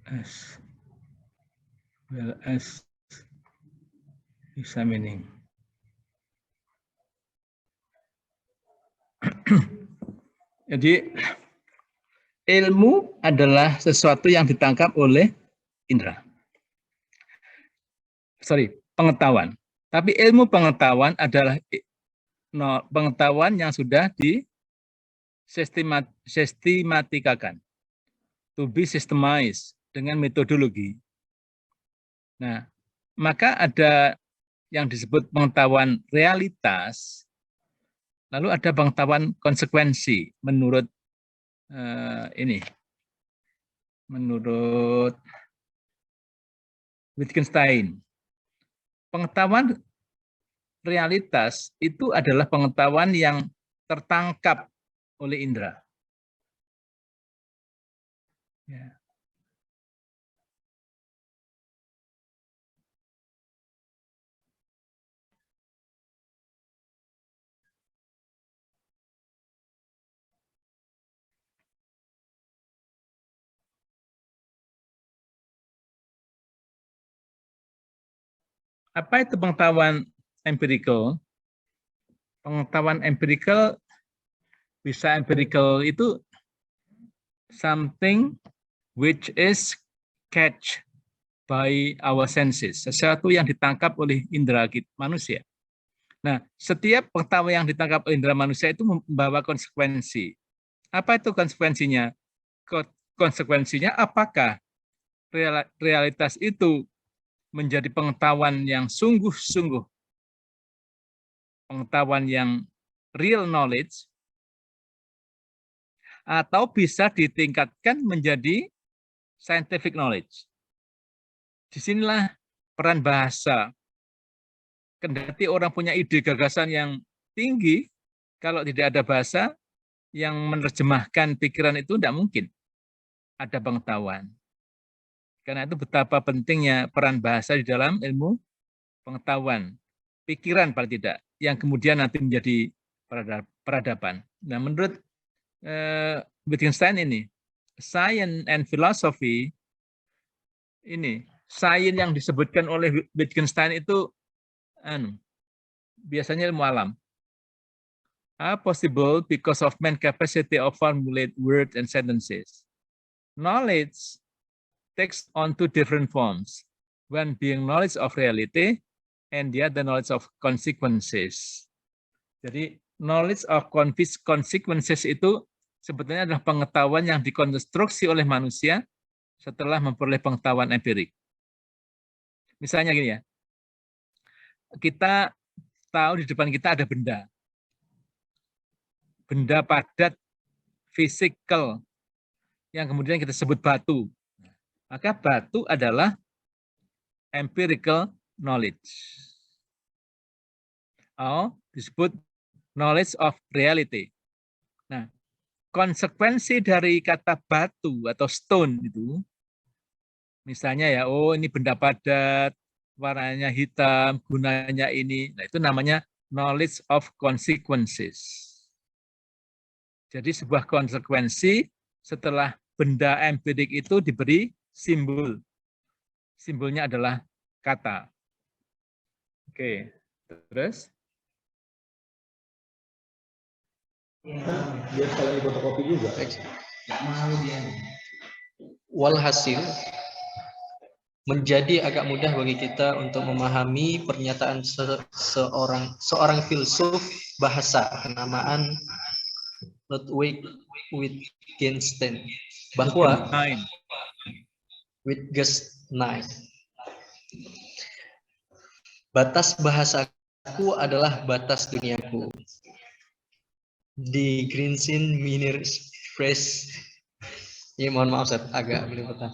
as well as examining. Jadi ilmu adalah sesuatu yang ditangkap oleh indera. Pengetahuan. Tapi ilmu pengetahuan adalah pengetahuan yang sudah disistematikan, to be systemized dengan metodologi. Nah, maka ada yang disebut pengetahuan realitas, lalu ada pengetahuan konsekuensi menurut menurut Wittgenstein. Pengetahuan realitas itu adalah pengetahuan yang tertangkap oleh indera. Ya. Apa itu pengetahuan empirical? Pengetahuan empirical itu something which is catch by our senses, sesuatu yang ditangkap oleh indera manusia. Nah, setiap pengetahuan yang ditangkap oleh indera manusia itu membawa konsekuensi. Apa itu konsekuensinya? Konsekuensinya apakah realitas itu menjadi pengetahuan yang sungguh-sungguh, pengetahuan yang real knowledge, atau bisa ditingkatkan menjadi scientific knowledge. Disinilah peran bahasa. Kendati orang punya ide gagasan yang tinggi, kalau tidak ada bahasa yang menerjemahkan pikiran itu tidak mungkin ada pengetahuan. Karena itu betapa pentingnya peran bahasa di dalam ilmu pengetahuan, pikiran paling tidak, yang kemudian nanti menjadi peradaban. Nah, menurut Wittgenstein ini, science and philosophy, science yang disebutkan oleh Wittgenstein itu biasanya ilmu alam. Are possible because of man's capacity of formulate words and sentences. Knowledge takes on two different forms, one being knowledge of reality and the other knowledge of consequences. Jadi knowledge of consequences itu sebetulnya adalah pengetahuan yang dikonstruksi oleh manusia setelah memperoleh pengetahuan empirik. Misalnya gini ya, kita tahu di depan kita ada benda padat, fisikal, yang kemudian kita sebut batu. Maka batu adalah empirical knowledge. Disebut knowledge of reality. Nah, konsekuensi dari kata batu atau stone itu, misalnya ya, ini benda padat, warnanya hitam, gunanya ini. Nah, itu namanya knowledge of consequences. Jadi sebuah konsekuensi setelah benda empirik itu diberi simbol. Simbolnya adalah kata. Oke, terus? Biar kalau di fotokopi juga. Walhasil, menjadi agak mudah bagi kita untuk memahami pernyataan seorang filsuf bahasa kenamaan Ludwig Wittgenstein bahwa Wittgenstein, batas bahasaku adalah batas duniaku. Di Grenzen meiner Press. Ya, mohon maaf, Ustaz, agak belepotan.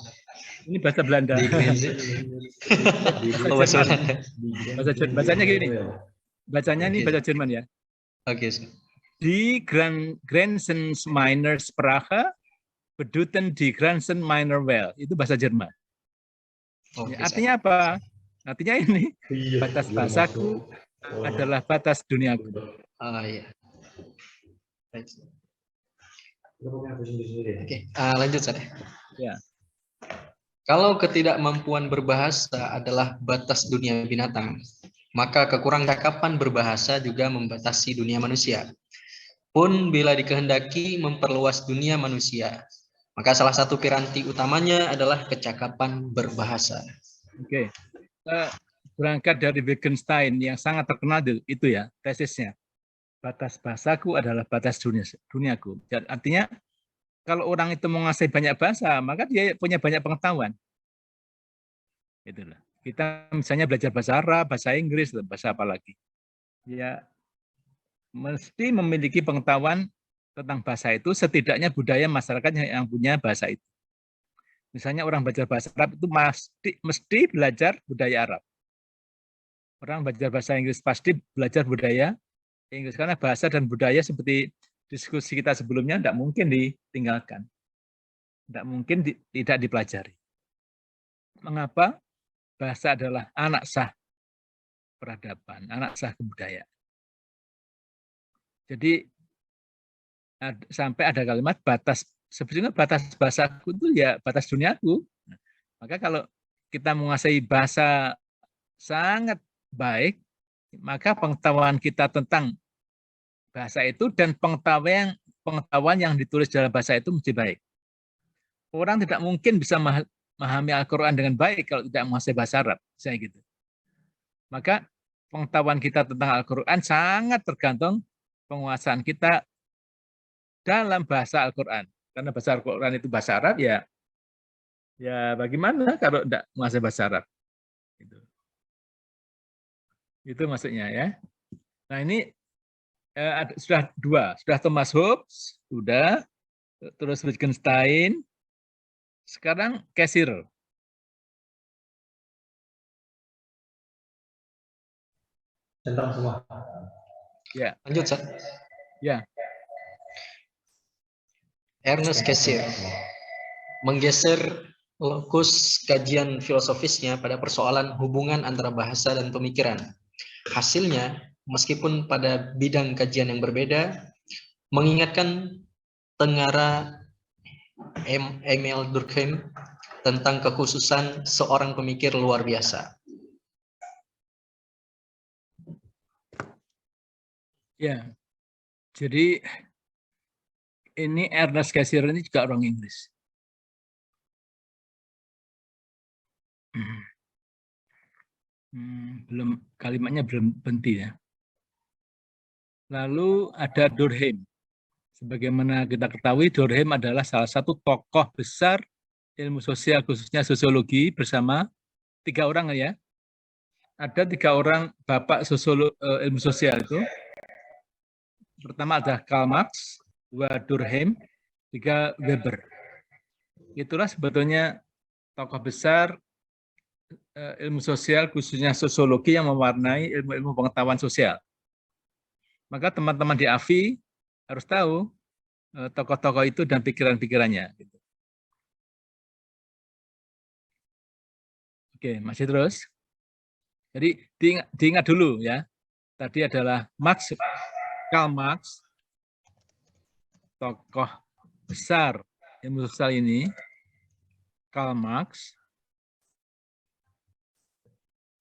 Ini bahasa Belanda. Di Grenzen. Bahasa Jerman. Bacanya gini. Bacanya ini bahasa Jerman ya. Oke. Die Grenzen meiner Sprache bedeuten die Grenzen meiner Welt. Itu bahasa Jerman. Ya, artinya apa? Artinya ini, batas bahasaku adalah batas duniaku. Iya. Oke, lanjut, Ustaz. Ya. Kalau ketidakmampuan berbahasa adalah batas dunia binatang, maka kekurang cakapan berbahasa juga membatasi dunia manusia. Pun bila dikehendaki memperluas dunia manusia, maka salah satu piranti utamanya adalah kecakapan berbahasa. Oke. Berangkat dari Wittgenstein yang sangat terkenal itu ya, tesisnya. Batas bahasaku adalah batas duniaku. Jadi, artinya kalau orang itu menguasai banyak bahasa, maka dia punya banyak pengetahuan. Itulah. Kita misalnya belajar bahasa Arab, bahasa Inggris, bahasa apa lagi. Ya, mesti memiliki pengetahuan tentang bahasa itu, setidaknya budaya masyarakat yang punya bahasa itu. Misalnya orang belajar bahasa Arab itu mesti belajar budaya Arab. Orang belajar bahasa Inggris pasti belajar budaya Inggris, karena bahasa dan budaya seperti diskusi kita sebelumnya tidak mungkin ditinggalkan. Tidak mungkin tidak dipelajari. Mengapa? Bahasa adalah anak sah peradaban, anak sah kebudayaan. Jadi sampai ada kalimat batas, sebetulnya batas bahasaku itu ya batas duniaku. Maka kalau kita menguasai bahasa sangat baik, maka pengetahuan kita tentang bahasa itu dan pengetahuan yang ditulis dalam bahasa itu mesti baik. Orang tidak mungkin bisa memahami Al-Quran dengan baik kalau tidak menguasai bahasa Arab, saya gitu. Maka pengetahuan kita tentang Al-Quran sangat tergantung penguasaan kita dalam bahasa Al-Quran. Karena bahasa Al-Quran itu bahasa Arab, ya bagaimana kalau tidak menguasai bahasa Arab? Itu maksudnya ya. Nah ini sudah dua, sudah Thomas Hobbes, sudah, terus Wittgenstein, sekarang Cassirer. Centang semua. Ya. Lanjut, Sat. Ya. Ernest Cassirer menggeser lokus kajian filosofisnya pada persoalan hubungan antara bahasa dan pemikiran. Hasilnya, meskipun pada bidang kajian yang berbeda, mengingatkan tengara Emil Durkheim tentang kekhususan seorang pemikir luar biasa. Ya, jadi ini Ernest Cassirer ini juga orang Inggris. Belum, kalimatnya belum berhenti ya. Lalu ada Durkheim. Sebagaimana kita ketahui, Durkheim adalah salah satu tokoh besar ilmu sosial, khususnya sosiologi, bersama 3 orang ya. Ada 3 orang bapak ilmu sosial itu. Pertama ada Karl Marx, 2 Durkheim, 3 Weber. Itulah sebetulnya tokoh besar ilmu sosial, khususnya sosiologi yang mewarnai ilmu-ilmu pengetahuan sosial. Maka teman-teman di AFI harus tahu tokoh-tokoh itu dan pikiran-pikirannya. Oke, masih terus. Jadi diingat dulu ya. Tadi adalah Karl Marx, tokoh besar ilmu sosial ini, Karl Marx.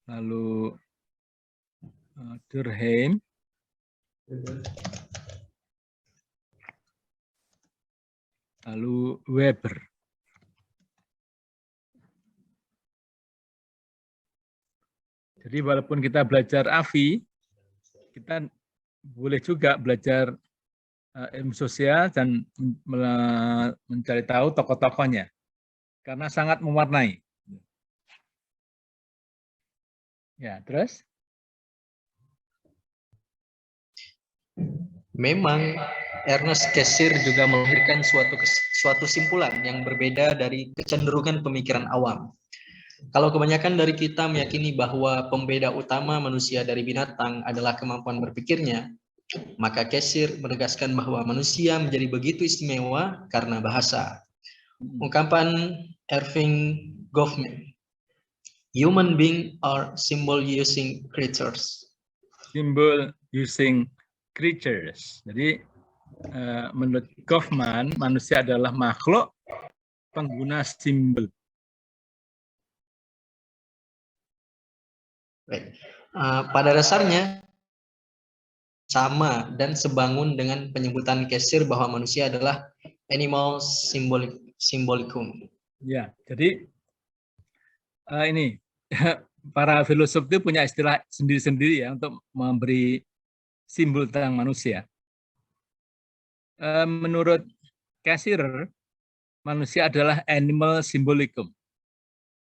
Lalu Durkheim, lalu Weber. Jadi walaupun kita belajar AFI, kita boleh juga belajar ilmu sosial dan mencari tahu tokoh-tokohnya, karena sangat mewarnai. Ya, terus? Memang Ernest Cassirer juga melahirkan suatu simpulan yang berbeda dari kecenderungan pemikiran awam. Kalau kebanyakan dari kita meyakini bahwa pembeda utama manusia dari binatang adalah kemampuan berpikirnya, maka Cassirer menegaskan bahwa manusia menjadi begitu istimewa karena bahasa. Ungkapan Irving Goffman, human beings are symbol-using creatures. Symbol using creatures. Jadi menurut Goffman, manusia adalah makhluk pengguna simbol. Baik. Pada dasarnya sama dan sebangun dengan penyebutan Kesir bahwa manusia adalah animal symbolicum. Ya, jadi ini para filosof itu punya istilah sendiri-sendiri ya untuk memberi simbol tentang manusia. Menurut Cassirer, manusia adalah animal symbolicum.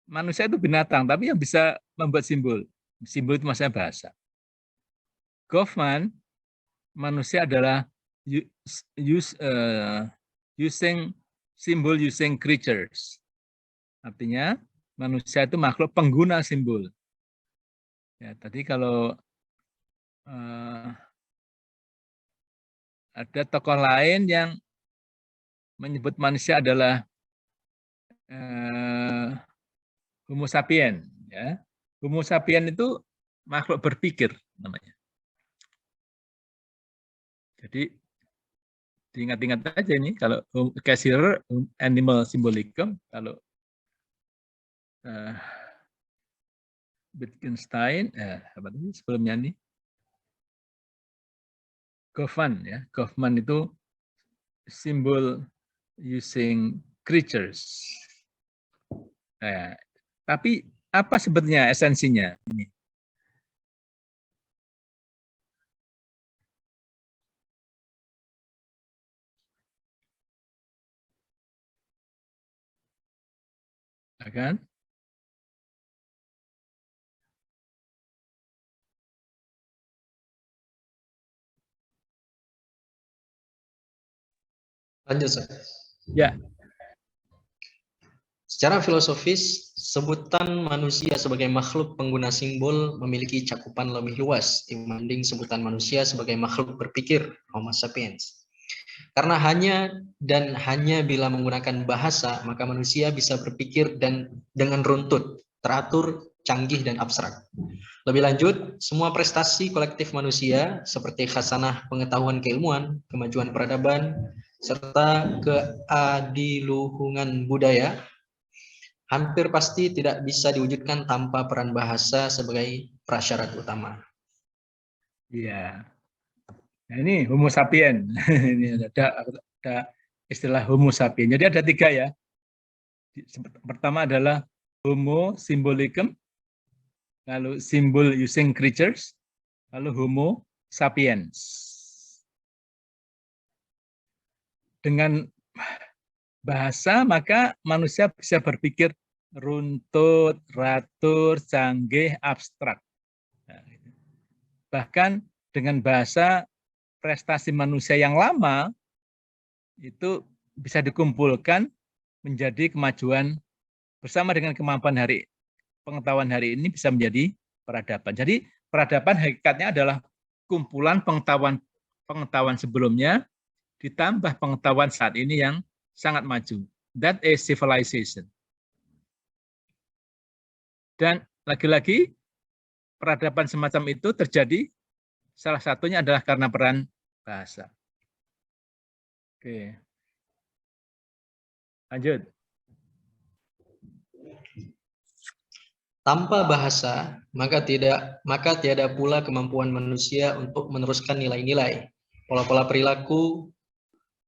Manusia itu binatang, tapi yang bisa membuat simbol. Simbol itu maksudnya bahasa. Goffman, manusia adalah using simbol using creatures. Artinya manusia itu makhluk pengguna simbol. Ya, tadi kalau ada tokoh lain yang menyebut manusia adalah Homo sapien. Ya. Homo sapien itu makhluk berpikir namanya. Jadi diingat-ingat aja ini kalau Cassirer animal symbolicum, kalau Wittgenstein, apa tadi sebelumnya nih, Goffman ya, Goffman itu simbol using creatures. Nah, tapi apa sebetulnya esensinya ini? Kan? Lanjut, Sir. Ya. Secara filosofis, sebutan manusia sebagai makhluk pengguna simbol memiliki cakupan lebih luas dibanding sebutan manusia sebagai makhluk berpikir, Homo sapiens. Karena hanya bila menggunakan bahasa, maka manusia bisa berpikir dan dengan runtut, teratur, canggih, dan abstrak. Lebih lanjut, semua prestasi kolektif manusia seperti khasanah pengetahuan keilmuan, kemajuan peradaban, serta keadiluhungan budaya hampir pasti tidak bisa diwujudkan tanpa peran bahasa sebagai prasyarat utama. Iya. Nah, ini Homo sapien. Ini ada istilah Homo sapien. Jadi ada 3 ya. Pertama adalah Homo symbolicum, lalu simbol using creatures, lalu Homo sapiens. Dengan bahasa maka manusia bisa berpikir runtut, teratur, canggih, abstrak. Bahkan dengan bahasa prestasi manusia yang lama itu bisa dikumpulkan menjadi kemajuan bersama dengan kemampuan pengetahuan hari ini bisa menjadi peradaban. Jadi peradaban hakikatnya adalah kumpulan pengetahuan sebelumnya ditambah pengetahuan saat ini yang sangat maju. That is civilization. Dan lagi-lagi peradaban semacam itu terjadi salah satunya adalah karena peran bahasa. Oke. Lanjut. Tanpa bahasa, maka tiada pula kemampuan manusia untuk meneruskan nilai-nilai, pola-pola perilaku,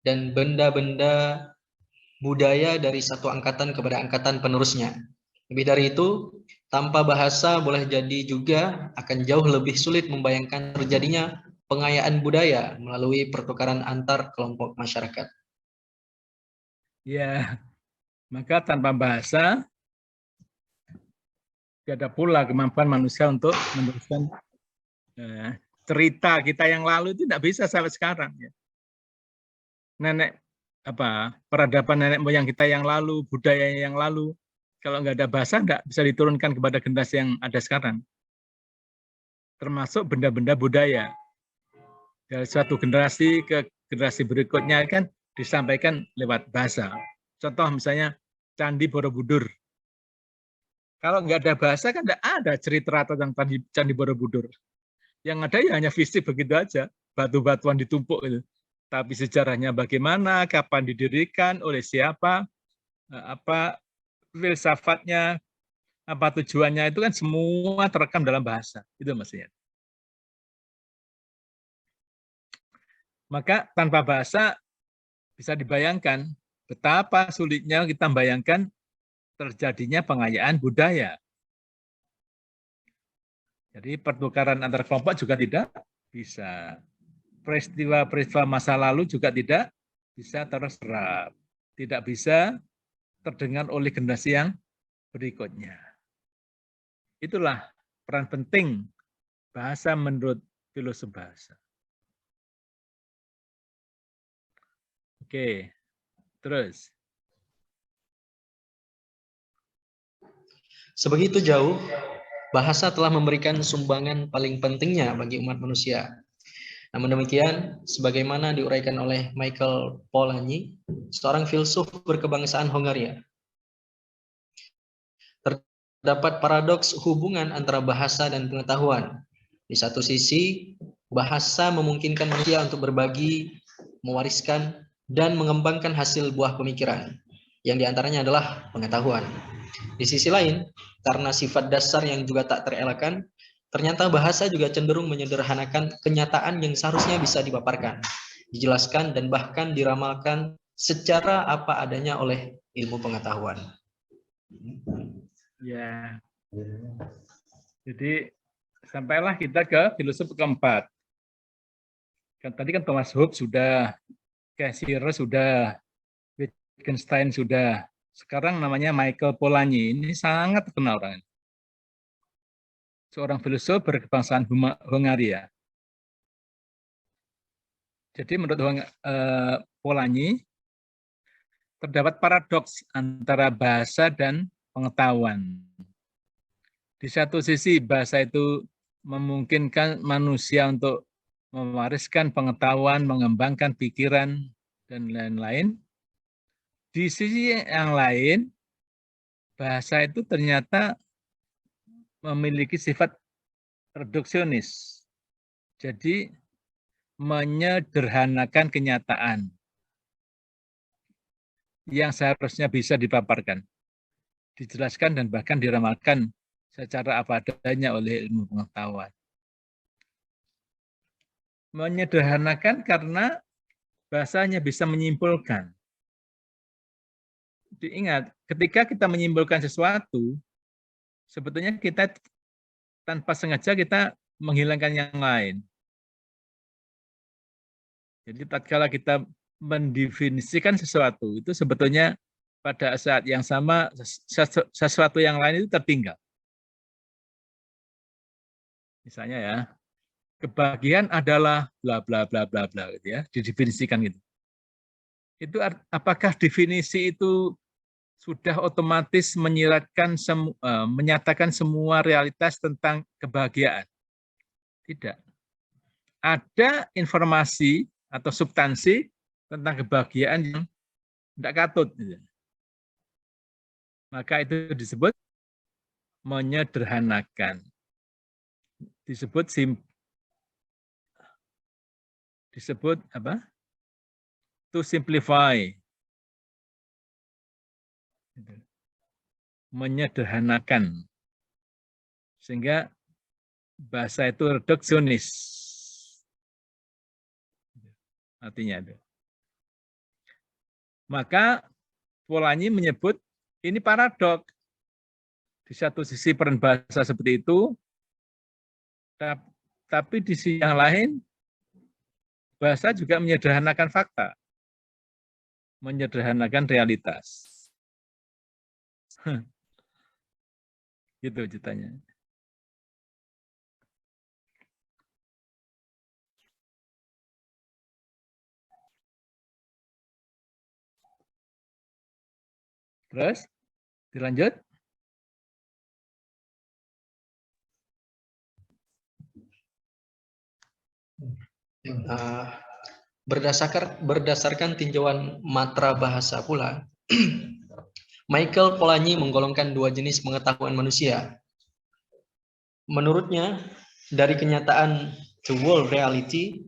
dan benda-benda budaya dari satu angkatan kepada angkatan penerusnya. Lebih dari itu, tanpa bahasa boleh jadi juga akan jauh lebih sulit membayangkan terjadinya pengayaan budaya melalui pertukaran antar kelompok masyarakat. Ya, maka tanpa bahasa tidak ada pula kemampuan manusia untuk meneruskan cerita kita yang lalu itu tidak bisa sampai sekarang. Ya. Peradaban nenek moyang kita yang lalu, budaya yang lalu, kalau nggak ada bahasa nggak bisa diturunkan kepada generasi yang ada sekarang. Termasuk benda-benda budaya. Dari suatu generasi ke generasi berikutnya kan disampaikan lewat bahasa. Contoh misalnya Candi Borobudur. Kalau nggak ada bahasa kan nggak ada cerita tentang Candi Borobudur. Yang ada ya hanya fisik begitu aja, batu-batuan ditumpuk itu. Tapi sejarahnya bagaimana, kapan didirikan, oleh siapa, apa filsafatnya, apa tujuannya itu kan semua terekam dalam bahasa. Itu maksudnya. Maka tanpa bahasa bisa dibayangkan betapa sulitnya kita membayangkan terjadinya pengayaan budaya. Jadi pertukaran antar kelompok juga tidak bisa. Peristiwa-peristiwa masa lalu juga tidak bisa terserap. Tidak bisa terdengar oleh generasi yang berikutnya. Itulah peran penting bahasa menurut filosof bahasa. Oke, terus. Sebegitu jauh, bahasa telah memberikan sumbangan paling pentingnya bagi umat manusia. Namun demikian, sebagaimana diuraikan oleh Michael Polanyi, seorang filsuf berkebangsaan Hongaria, terdapat paradoks hubungan antara bahasa dan pengetahuan. Di satu sisi, bahasa memungkinkan manusia untuk berbagi, mewariskan, dan mengembangkan hasil buah pemikiran, yang diantaranya adalah pengetahuan. Di sisi lain, karena sifat dasar yang juga tak terelakkan, ternyata bahasa juga cenderung menyederhanakan kenyataan yang seharusnya bisa dipaparkan, dijelaskan, dan bahkan diramalkan secara apa adanya oleh ilmu pengetahuan. Ya. Jadi sampailah kita ke filosof keempat. Tadi kan Thomas Hobbes sudah, Cassirer sudah, Wittgenstein sudah. Sekarang namanya Michael Polanyi. Ini sangat terkenal orang ini. Seorang filosof berkebangsaan Hongaria. Jadi menurut Polanyi, terdapat paradoks antara bahasa dan pengetahuan. Di satu sisi bahasa itu memungkinkan manusia untuk mewariskan pengetahuan, mengembangkan pikiran, dan lain-lain. Di sisi yang lain, bahasa itu ternyata memiliki sifat reduksionis. Jadi menyederhanakan kenyataan yang seharusnya bisa dipaparkan, dijelaskan, dan bahkan diramalkan secara apa adanya oleh ilmu pengetahuan. Menyederhanakan karena bahasanya bisa menyimpulkan. Diingat, ketika kita menyimpulkan sesuatu, sebetulnya kita tanpa sengaja kita menghilangkan yang lain. Jadi tatkala kita mendefinisikan sesuatu, itu sebetulnya pada saat yang sama sesuatu yang lain itu tertinggal. Misalnya ya, kebahagiaan adalah bla bla bla bla bla gitu ya, didefinisikan gitu. Itu apakah definisi itu sudah otomatis menyatakan semua realitas tentang kebahagiaan? Tidak. Ada informasi atau substansi tentang kebahagiaan yang tidak katut. Maka itu disebut menyederhanakan. Disebut apa? To simplify. Menyederhanakan. Sehingga bahasa itu reduksionis. Artinya itu. Maka Polanyi menyebut ini paradok. Di satu sisi peran bahasa seperti itu, tapi di sisi yang lain, bahasa juga menyederhanakan fakta, menyederhanakan realitas. Gitu ceritanya. Terus, dilanjut. Berdasarkan tinjauan matra bahasa pula, Michael Polanyi menggolongkan dua jenis pengetahuan manusia. Menurutnya, dari kenyataan the world reality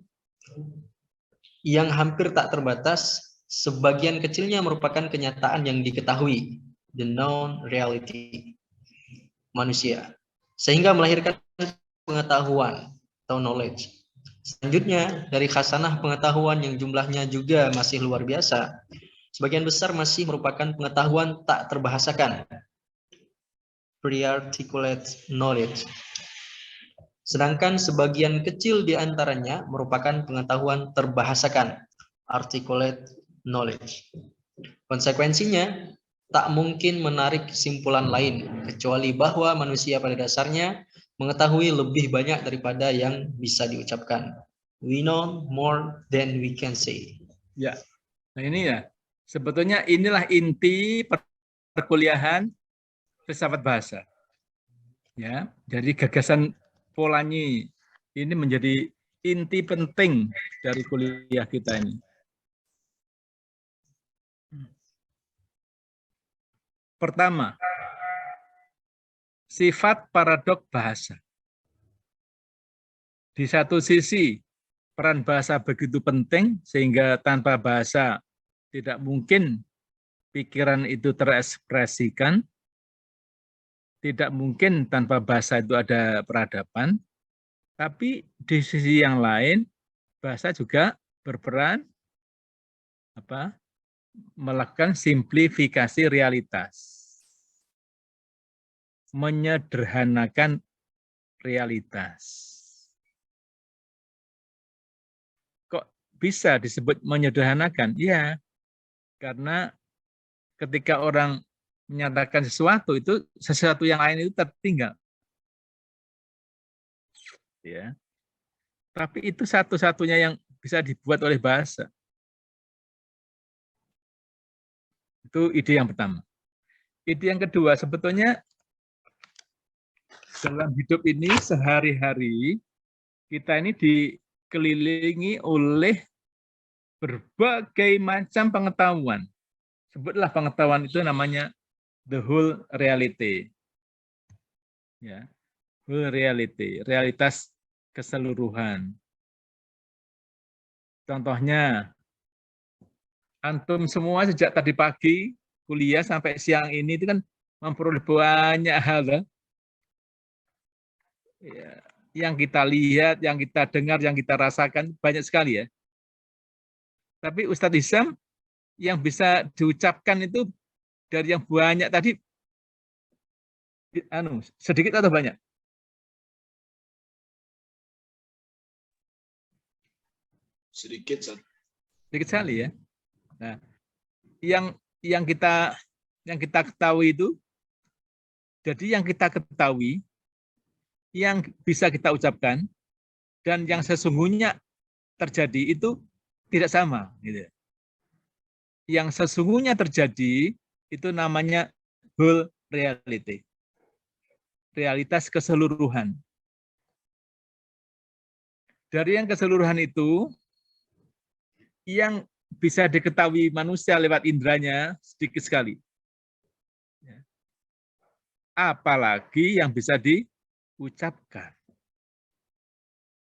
yang hampir tak terbatas, sebagian kecilnya merupakan kenyataan yang diketahui, the known reality. manusia, sehingga melahirkan pengetahuan atau knowledge. Selanjutnya, dari khasanah pengetahuan yang jumlahnya juga masih luar biasa, sebagian besar masih merupakan pengetahuan tak terbahasakan, pre-articulate knowledge. Sedangkan sebagian kecil di antaranya merupakan pengetahuan terbahasakan, articulate knowledge. Konsekuensinya, tak mungkin menarik kesimpulan lain, kecuali bahwa manusia pada dasarnya mengetahui lebih banyak daripada yang bisa diucapkan. We know more than we can say. Ya, nah ini ya, sebetulnya inilah inti perkuliahan filsafat bahasa. Ya, jadi gagasan Polanyi ini menjadi inti penting dari kuliah kita ini. Pertama, sifat paradok bahasa. Di satu sisi, peran bahasa begitu penting sehingga tanpa bahasa tidak mungkin pikiran itu terekspresikan, tidak mungkin tanpa bahasa itu ada peradaban, tapi di sisi yang lain, bahasa juga berperan melakukan simplifikasi realitas, menyederhanakan realitas. Kok bisa disebut menyederhanakan? Ya, karena ketika orang menyatakan sesuatu, itu sesuatu yang lain itu tertinggal. Ya. Tapi itu satu-satunya yang bisa dibuat oleh bahasa. Itu ide yang pertama. Ide yang kedua, sebetulnya dalam hidup ini sehari-hari kita ini dikelilingi oleh berbagai macam pengetahuan. Sebutlah pengetahuan itu namanya the whole reality. Ya, whole reality, realitas keseluruhan. Contohnya, antum semua sejak tadi pagi kuliah sampai siang ini itu kan memperoleh banyak hal. Ya, yang kita lihat, yang kita dengar, yang kita rasakan banyak sekali ya. Tapi Ustadz Hisam yang bisa diucapkan itu dari yang banyak tadi sedikit atau banyak? Sedikit. Sedikit sekali ya. Nah, yang kita ketahui itu, jadi yang kita ketahui, yang bisa kita ucapkan, dan yang sesungguhnya terjadi itu tidak sama. Gitu. Yang sesungguhnya terjadi itu namanya whole reality, realitas keseluruhan. Dari yang keseluruhan itu, yang bisa diketahui manusia lewat indranya sedikit sekali. Apalagi yang bisa diucapkan.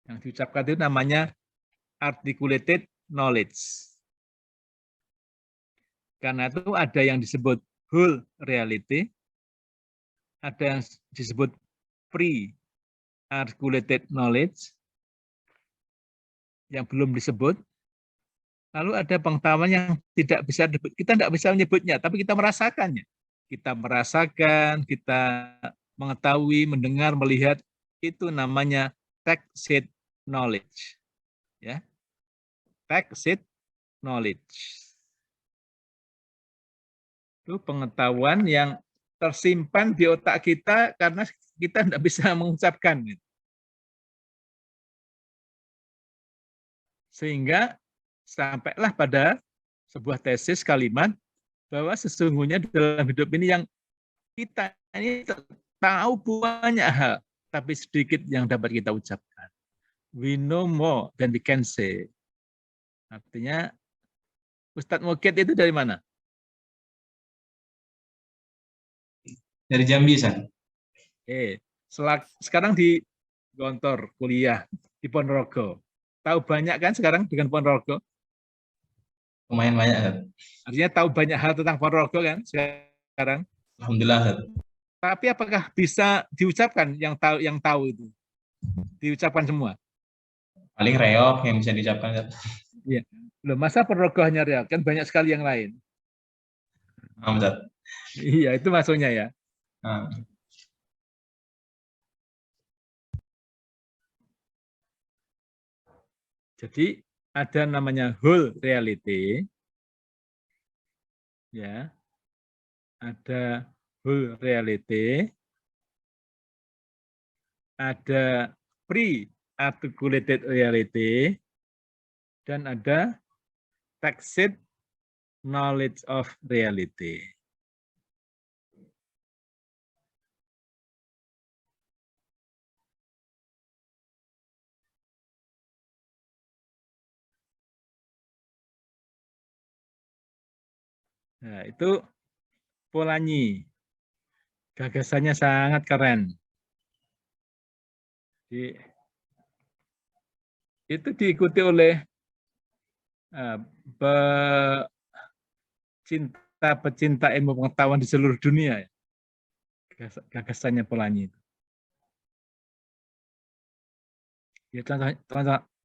Yang diucapkan itu namanya articulated knowledge. Karena itu ada yang disebut whole reality, ada yang disebut pre-articulated knowledge, yang belum disebut. Lalu ada pengetahuan yang kita tidak bisa menyebutnya, tapi kita merasakannya. Kita merasakan, kita mengetahui, mendengar, melihat, itu namanya tacit knowledge. Ya, tacit knowledge. Itu pengetahuan yang tersimpan di otak kita karena kita tidak bisa mengucapkan. Sehingga sampailah pada sebuah tesis kalimat bahwa sesungguhnya dalam hidup ini yang kita ini tahu banyak hal, tapi sedikit yang dapat kita ucapkan. We know more than we can say. Artinya, Ustadz Mukid itu dari mana? Dari Jambi, San. Sekarang di Gontor, kuliah di Ponorogo. Tahu banyak kan sekarang dengan Ponorogo? Lumayan banyak, San. Artinya tahu banyak hal tentang Ponorogo kan sekarang? Alhamdulillah, San. Tapi apakah bisa diucapkan yang tahu itu? Diucapkan semua? Paling reok yang bisa diucapkan, Ustaz. Iya. Loh, masa Ponorogo hanya reok? Kan banyak sekali yang lain. Ustaz. Iya, itu maksudnya ya. Nah, Jadi ada namanya whole reality, ya. Ada whole reality, ada pre-articulated reality, dan ada tacit knowledge of reality. Nah, itu Polanyi. Gagasannya sangat keren. Itu diikuti oleh pecinta ilmu pengetahuan di seluruh dunia. Gagasannya Polanyi itu. Ya,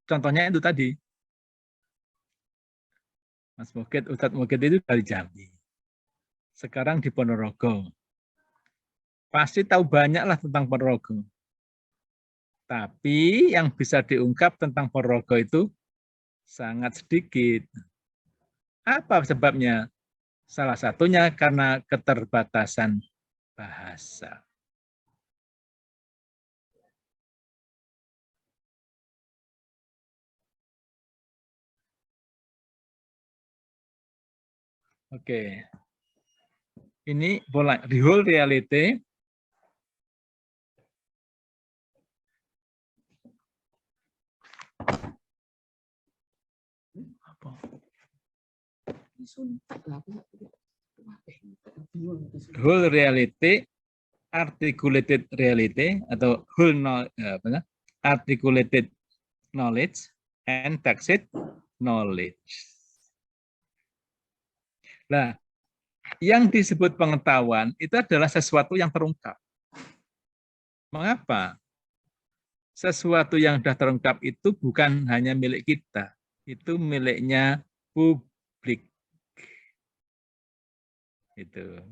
contohnya itu tadi. Mas Mukid, Ustadz Mukid itu dari Jambi. Sekarang di Ponorogo. Pasti tahu banyak lah tentang Ponorogo. Tapi yang bisa diungkap tentang Ponorogo itu sangat sedikit. Apa sebabnya? Salah satunya karena keterbatasan bahasa. Oke. Ini bola di whole reality. Whole reality, articulated reality atau whole articulated knowledge and tacit knowledge. Nah, yang disebut pengetahuan itu adalah sesuatu yang terungkap. Mengapa? Sesuatu yang sudah terungkap itu bukan hanya milik kita, itu miliknya publik. Itu.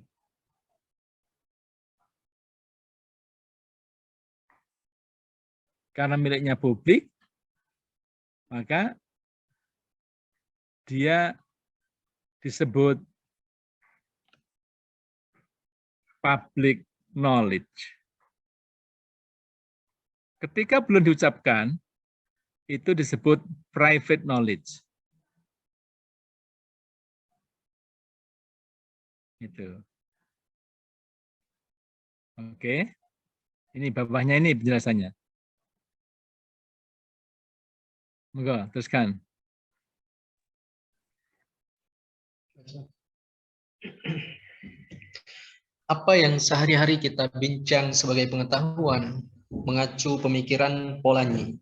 Karena miliknya publik, maka dia disebut public knowledge. Ketika belum diucapkan, itu disebut private knowledge. Itu. Oke. Ini bawahnya ini penjelasannya. Monggo, teruskan. Apa yang sehari-hari kita bincang sebagai pengetahuan mengacu pemikiran Polanyi.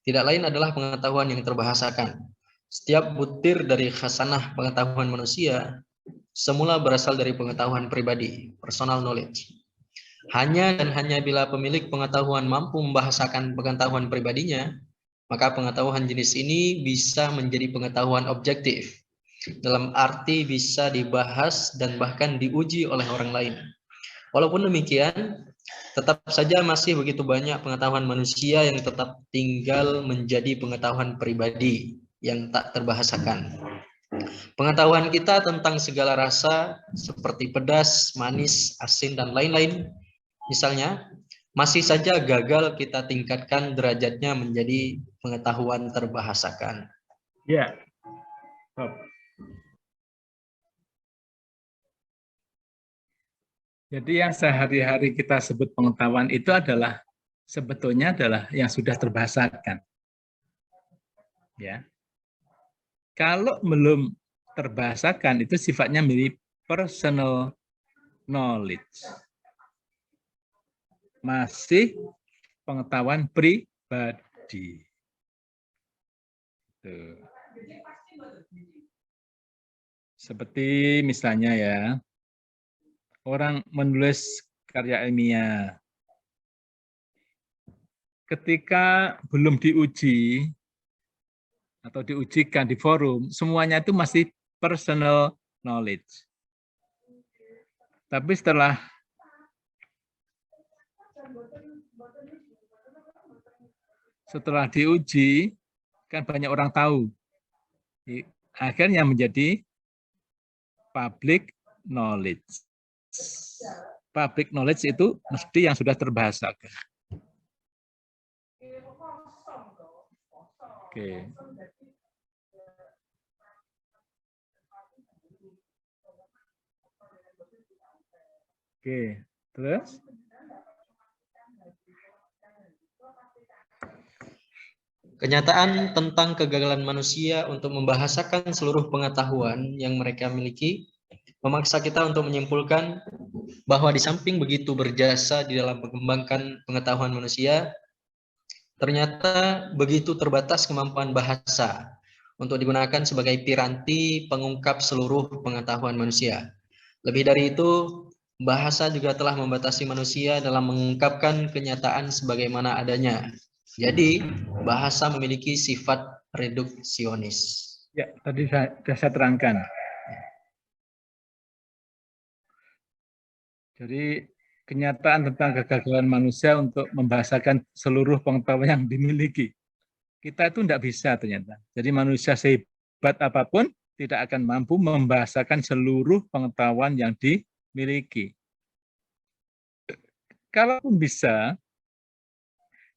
Tidak lain adalah pengetahuan yang terbahasakan. Setiap butir dari khasanah pengetahuan manusia semula berasal dari pengetahuan pribadi, personal knowledge. Hanya dan hanya bila pemilik pengetahuan mampu membahasakan pengetahuan pribadinya, maka pengetahuan jenis ini bisa menjadi pengetahuan objektif. Dalam arti bisa dibahas dan bahkan diuji oleh orang lain. Walaupun demikian, tetap saja masih begitu banyak pengetahuan manusia yang tetap tinggal menjadi pengetahuan pribadi yang tak terbahasakan. Pengetahuan kita tentang segala rasa seperti pedas, manis, asin, dan lain-lain, misalnya, masih saja gagal kita tingkatkan derajatnya menjadi pengetahuan terbahasakan. Ya. Jadi yang sehari-hari kita sebut pengetahuan itu adalah sebetulnya adalah yang sudah terbahasakan. Ya. Kalau belum terbahasakan itu sifatnya mirip personal knowledge. Masih pengetahuan pribadi. Tuh. Seperti misalnya ya, orang menulis karya ilmiah. Ketika belum diuji atau diujikan di forum, semuanya itu masih personal knowledge. Tapi setelah diuji, kan banyak orang tahu. Akhirnya menjadi public knowledge. Public knowledge itu mesti yang sudah terbahasakan. Oke. Oke, terus? Kenyataan tentang kegagalan manusia untuk membahasakan seluruh pengetahuan yang mereka miliki memaksa kita untuk menyimpulkan bahwa di samping begitu berjasa di dalam mengembangkan pengetahuan manusia, ternyata begitu terbatas kemampuan bahasa untuk digunakan sebagai piranti pengungkap seluruh pengetahuan manusia. Lebih dari itu, bahasa juga telah membatasi manusia dalam mengungkapkan kenyataan sebagaimana adanya. Jadi, bahasa memiliki sifat reduksionis. Ya, tadi sudah saya terangkan. Jadi, kenyataan tentang kegagalan manusia untuk membahasakan seluruh pengetahuan yang dimiliki. Kita itu tidak bisa ternyata. Jadi manusia sehebat apapun tidak akan mampu membahasakan seluruh pengetahuan yang dimiliki. Kalaupun bisa,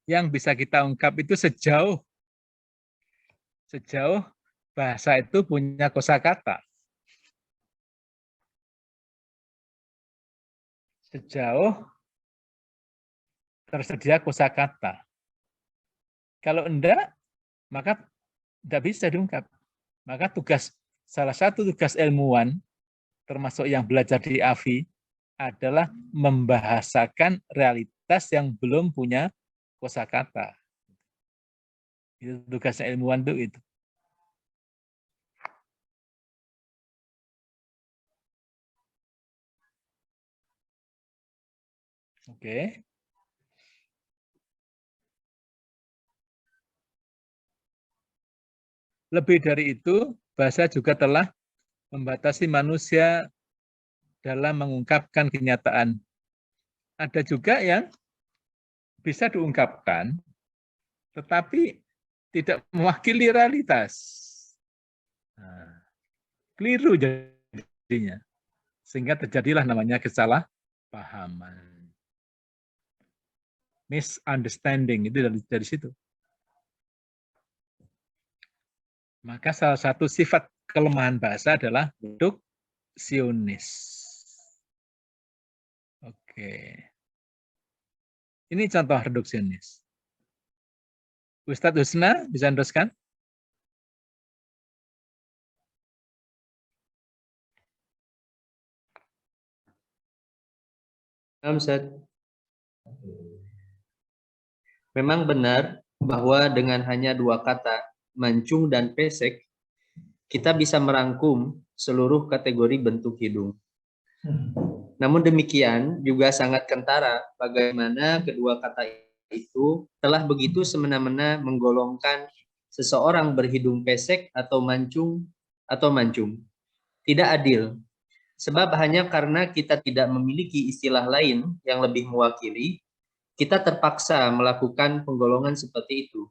yang bisa kita ungkap itu sejauh bahasa itu punya kosakata. Sejauh tersedia kosakata. Kalau enggak, maka tidak bisa diungkap. Maka salah satu tugas ilmuwan, termasuk yang belajar di AFI, adalah membahasakan realitas yang belum punya kosakata. Itu tugasnya ilmuwan itu. Oke. Lebih dari itu, bahasa juga telah membatasi manusia dalam mengungkapkan kenyataan. Ada juga yang bisa diungkapkan, tetapi tidak mewakili realitas. Nah, keliru jadinya. Sehingga terjadilah namanya kesalahpahaman. Misunderstanding, itu dari situ. Maka salah satu sifat kelemahan bahasa adalah reduksionis. Oke. Ini contoh reduksionis. Ustadz Husna, bisa meneruskan? Ustaz. Memang benar bahwa dengan hanya dua kata, mancung dan pesek, kita bisa merangkum seluruh kategori bentuk hidung. Namun demikian juga sangat kentara bagaimana kedua kata itu telah begitu semena-mena menggolongkan seseorang berhidung pesek atau mancung. Tidak adil. Sebab hanya karena kita tidak memiliki istilah lain yang lebih mewakili, kita terpaksa melakukan penggolongan seperti itu.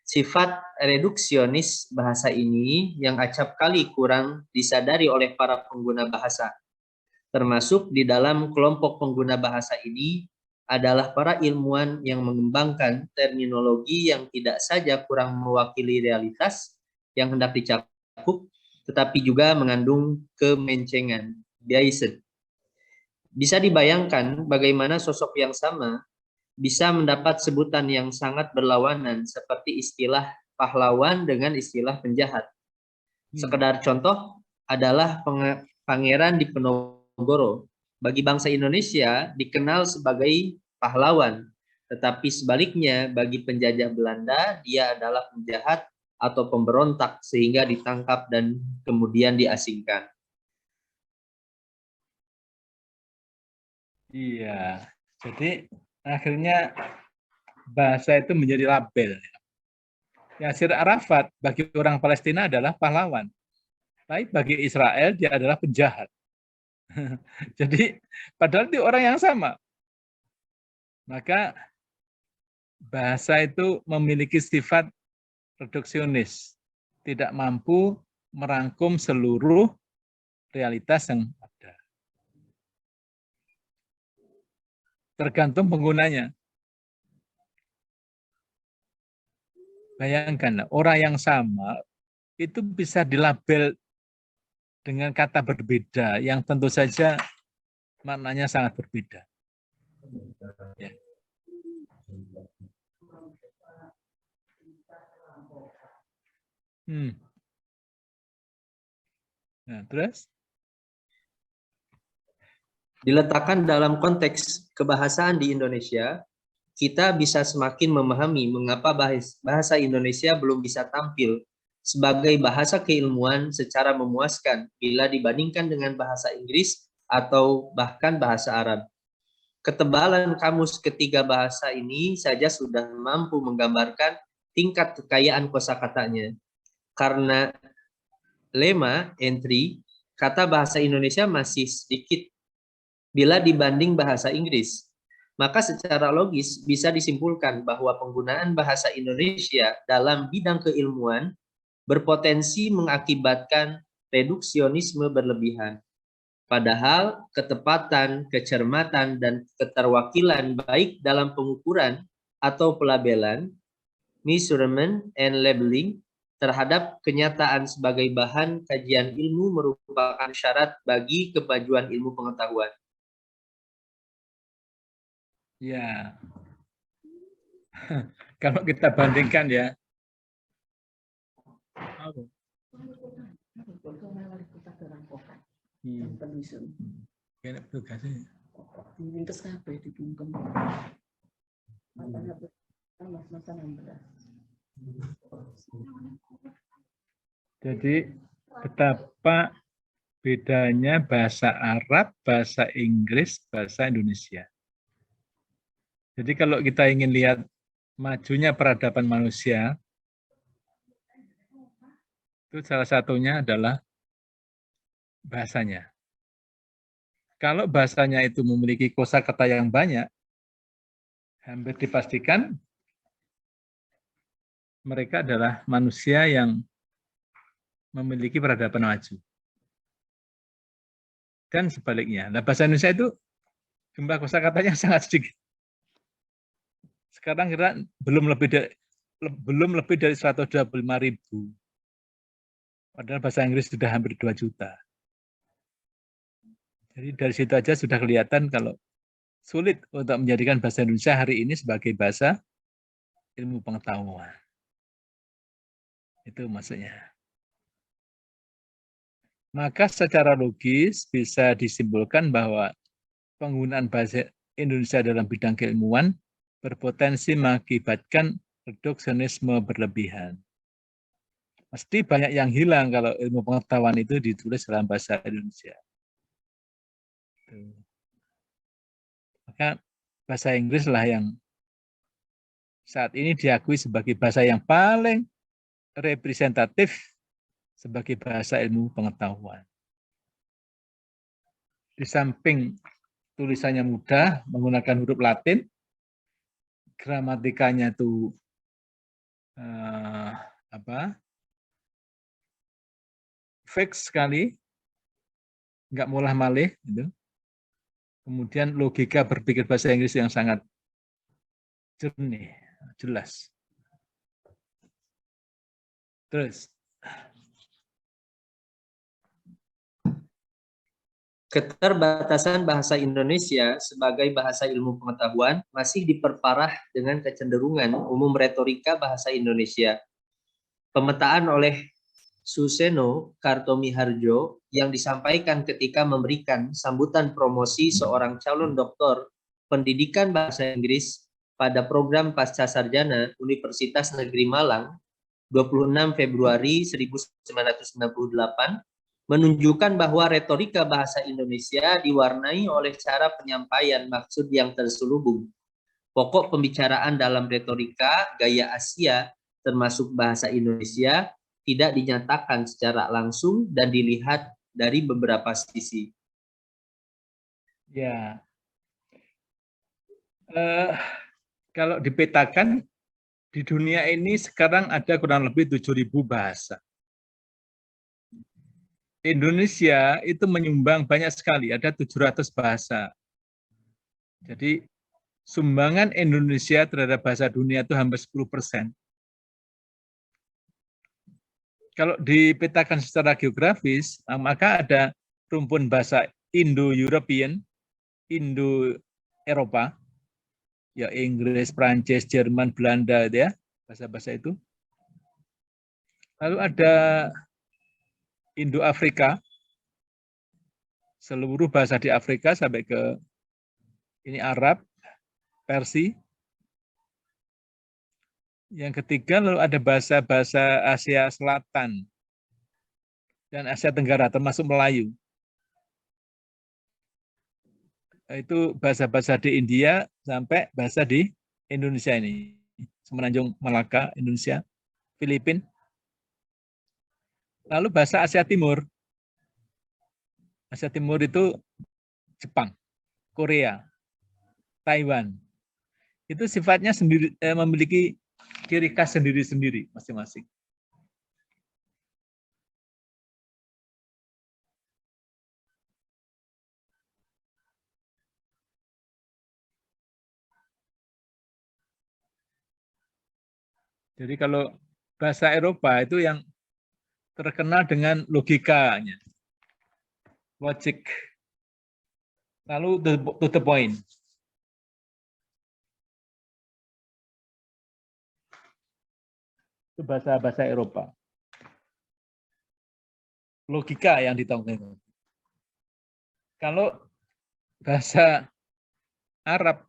Sifat reduksionis bahasa ini yang acap kali kurang disadari oleh para pengguna bahasa. Termasuk di dalam kelompok pengguna bahasa ini adalah para ilmuwan yang mengembangkan terminologi yang tidak saja kurang mewakili realitas yang hendak dicakup, tetapi juga mengandung kemencengan, biaisen. Bisa dibayangkan bagaimana sosok yang sama bisa mendapat sebutan yang sangat berlawanan seperti istilah pahlawan dengan istilah penjahat. Sekedar contoh adalah Pangeran Diponegoro. Bagi bangsa Indonesia dikenal sebagai pahlawan, tetapi sebaliknya bagi penjajah Belanda dia adalah penjahat atau pemberontak sehingga ditangkap dan kemudian diasingkan. Iya, jadi akhirnya bahasa itu menjadi label. Yasir Arafat bagi orang Palestina adalah pahlawan, tapi bagi Israel dia adalah penjahat. Jadi padahal itu orang yang sama. Maka bahasa itu memiliki sifat reduksionis, tidak mampu merangkum seluruh realitas yang ada. Tergantung penggunanya. Bayangkan, orang yang sama itu bisa dilabel dengan kata berbeda, yang tentu saja maknanya sangat berbeda. Ya. Nah, terus? Diletakkan dalam konteks kebahasaan di Indonesia, kita bisa semakin memahami mengapa bahasa Indonesia belum bisa tampil sebagai bahasa keilmuan secara memuaskan bila dibandingkan dengan bahasa Inggris atau bahkan bahasa Arab. Ketebalan kamus ketiga bahasa ini saja sudah mampu menggambarkan tingkat kekayaan kosakatanya. Karena lema entry, kata bahasa Indonesia masih sedikit bila dibanding bahasa Inggris. Maka secara logis bisa disimpulkan bahwa penggunaan bahasa Indonesia dalam bidang keilmuan berpotensi mengakibatkan reduksionisme berlebihan. Padahal ketepatan, kecermatan, dan keterwakilan baik dalam pengukuran atau pelabelan, measurement and labeling, terhadap kenyataan sebagai bahan kajian ilmu merupakan syarat bagi kemajuan ilmu pengetahuan. Ya, kalau kita bandingkan ya, jadi betapa bedanya bahasa Arab, bahasa Inggris, bahasa Indonesia. Jadi kalau kita ingin lihat majunya peradaban manusia, itu salah satunya adalah bahasanya. Kalau bahasanya itu memiliki kosakata yang banyak, hampir dipastikan mereka adalah manusia yang memiliki peradaban maju. Dan sebaliknya, nah bahasa Indonesia itu jumlah kosakatanya sangat sedikit. Sekarang kira belum lebih dari 125.000. Padahal bahasa Inggris sudah hampir 2 juta. Jadi dari situ aja sudah kelihatan kalau sulit untuk menjadikan bahasa Indonesia hari ini sebagai bahasa ilmu pengetahuan. Itu maksudnya. Maka secara logis bisa disimpulkan bahwa penggunaan bahasa Indonesia dalam bidang keilmuan berpotensi mengakibatkan reduksionisme berlebihan. Mesti banyak yang hilang kalau ilmu pengetahuan itu ditulis dalam bahasa Indonesia. Maka bahasa Inggris lah yang saat ini diakui sebagai bahasa yang paling representatif sebagai bahasa ilmu pengetahuan. Di samping tulisannya mudah, menggunakan huruf Latin, gramatikanya itu fix sekali, nggak molah-malih, gitu. Kemudian logika berpikir bahasa Inggris yang sangat jernih, jelas. Terus, keterbatasan bahasa Indonesia sebagai bahasa ilmu pengetahuan masih diperparah dengan kecenderungan umum retorika bahasa Indonesia. Pemetaan oleh Suseno Kartomiharjo yang disampaikan ketika memberikan sambutan promosi seorang calon doktor pendidikan bahasa Inggris pada program Pasca Sarjana Universitas Negeri Malang 26 Februari 1998 menunjukkan bahwa retorika bahasa Indonesia diwarnai oleh cara penyampaian maksud yang terselubung. Pokok pembicaraan dalam retorika gaya Asia termasuk bahasa Indonesia tidak dinyatakan secara langsung dan dilihat dari beberapa sisi. Ya, kalau dipetakan di dunia ini sekarang ada kurang lebih 7.000 bahasa. Indonesia itu menyumbang banyak sekali, ada 700 bahasa. Jadi sumbangan Indonesia terhadap bahasa dunia itu hampir 10%. Kalau dipetakan secara geografis, maka ada rumpun bahasa Indo-European, Indo-Eropa, ya Inggris, Prancis, Jerman, Belanda, ya bahasa-bahasa itu. Lalu ada Indo-Afrika, seluruh bahasa di Afrika sampai ke ini Arab, Persia. Yang ketiga lalu ada bahasa-bahasa Asia Selatan dan Asia Tenggara termasuk Melayu. Itu bahasa-bahasa di India sampai bahasa di Indonesia ini. Semenanjung Malaka, Indonesia, Filipina. Lalu bahasa Asia Timur. Asia Timur itu Jepang, Korea, Taiwan. Itu sifatnya sendiri memiliki ciri khas sendiri-sendiri masing-masing. Jadi kalau bahasa Eropa itu yang terkenal dengan logikanya, logic, lalu to the point. Itu bahasa-bahasa Eropa. Logika yang ditonjolkan. Kalau bahasa Arab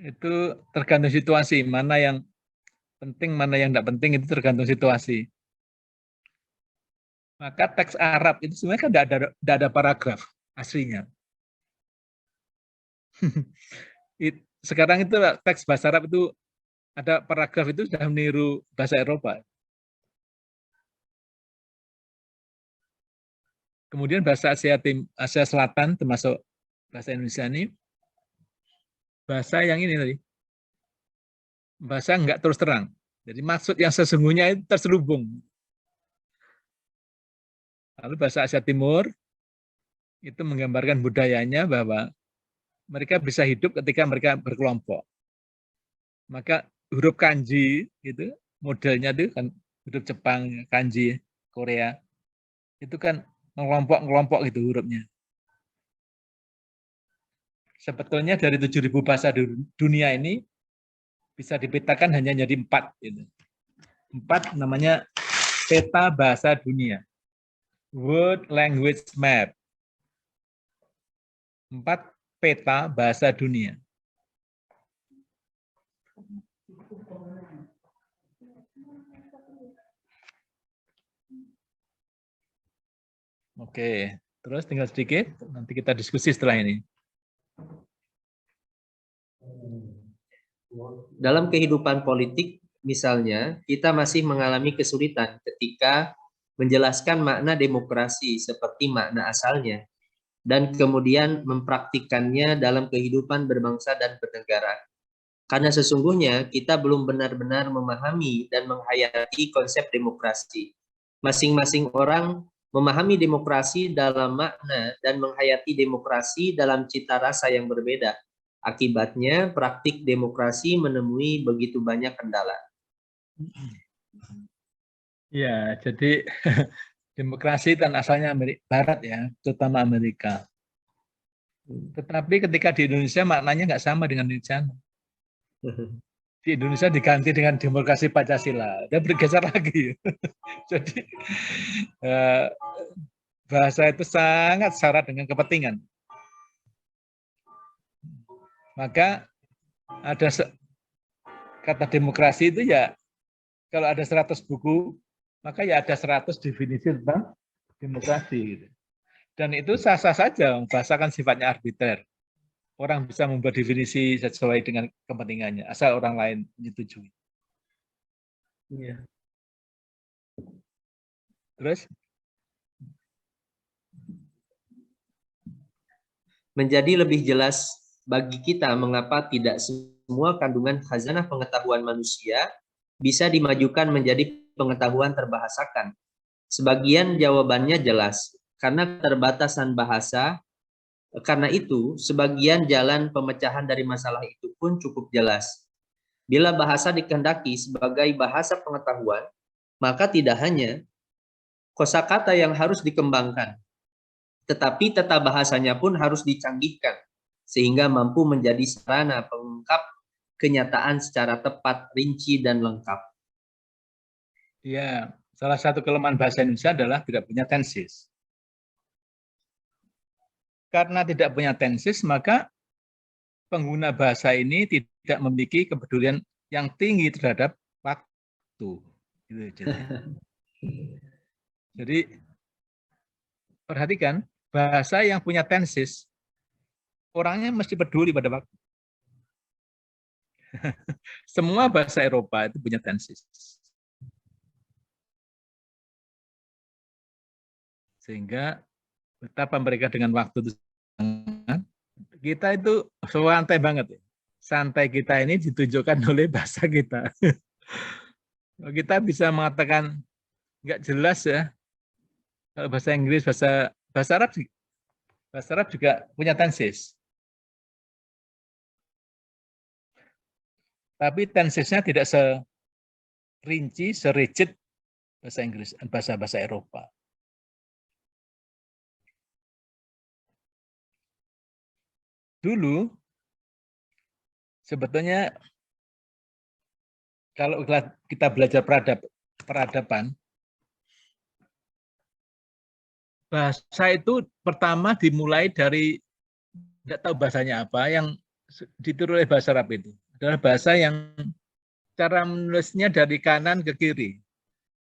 itu tergantung situasi, mana yang penting, mana yang tidak penting itu tergantung situasi. Maka teks Arab itu sebenarnya kan tidak ada paragraf aslinya. Sekarang itu teks bahasa Arab itu ada paragraf itu sudah meniru bahasa Eropa. Kemudian bahasa Asia Selatan termasuk bahasa Indonesia ini, bahasa yang ini tadi, bahasa enggak terus terang. Jadi maksud yang sesungguhnya itu terselubung. Lalu bahasa Asia Timur itu menggambarkan budayanya bahwa mereka bisa hidup ketika mereka berkelompok. Maka huruf kanji itu modelnya itu kan huruf Jepang, kanji, Korea itu kan mengelompok-kelompok gitu hurufnya. Sebetulnya dari 7.000 bahasa di dunia ini bisa dipetakan hanya jadi 4. Gitu. 4 namanya peta bahasa dunia. World Language Map. 4 peta bahasa dunia. Oke, terus tinggal sedikit, nanti kita diskusi setelah ini. Dalam kehidupan politik, misalnya, kita masih mengalami kesulitan ketika menjelaskan makna demokrasi seperti makna asalnya, dan kemudian mempraktikkannya dalam kehidupan berbangsa dan bernegara. Karena sesungguhnya kita belum benar-benar memahami dan menghayati konsep demokrasi. Masing-masing orang memahami demokrasi dalam makna dan menghayati demokrasi dalam cita rasa yang berbeda. Akibatnya, praktik demokrasi menemui begitu banyak kendala. Ya, jadi demokrasi kan asalnya Barat ya, terutama Amerika. Tetapi ketika di Indonesia maknanya nggak sama dengan di sana. Di Indonesia diganti dengan demokrasi Pancasila, dan bergeser lagi. Jadi bahasa itu sangat syarat dengan kepentingan. Maka ada kata demokrasi itu ya, kalau ada 100 buku, maka ya ada 100 definisi tentang demokrasi. Gitu. Dan itu sah-sah saja, bahasa kan sifatnya arbiter. Orang bisa membuat definisi sesuai dengan kepentingannya, asal orang lain menyetujui. Iya. Terus? Menjadi lebih jelas bagi kita mengapa tidak semua kandungan khazanah pengetahuan manusia bisa dimajukan menjadi pengetahuan terbahasakan. Sebagian jawabannya jelas, karena keterbatasan bahasa. Karena itu, sebagian jalan pemecahan dari masalah itu pun cukup jelas. Bila bahasa dikehendaki sebagai bahasa pengetahuan, maka tidak hanya kosakata yang harus dikembangkan, tetapi tata bahasanya pun harus dicanggihkan, sehingga mampu menjadi sarana pengungkap kenyataan secara tepat, rinci, dan lengkap. Ya, salah satu kelemahan bahasa Indonesia adalah tidak punya tenses. Karena tidak punya tenses, maka pengguna bahasa ini tidak memiliki kepedulian yang tinggi terhadap waktu. Jadi perhatikan, bahasa yang punya tenses, orangnya mesti peduli pada waktu. Semua bahasa Eropa itu punya tenses. Sehingga betapa mereka dengan waktu itu, kita itu santai banget. Santai kita ini ditunjukkan oleh bahasa kita. Kita bisa mengatakan nggak jelas ya. Kalau bahasa Inggris, bahasa Arab juga punya tenses. Tapi tensesnya tidak serinci, serigid bahasa Inggris, bahasa Eropa. Dulu sebetulnya kalau kita belajar peradaban, bahasa itu pertama dimulai dari tidak tahu bahasanya apa, yang ditiru oleh bahasa Arab itu adalah bahasa yang cara menulisnya dari kanan ke kiri,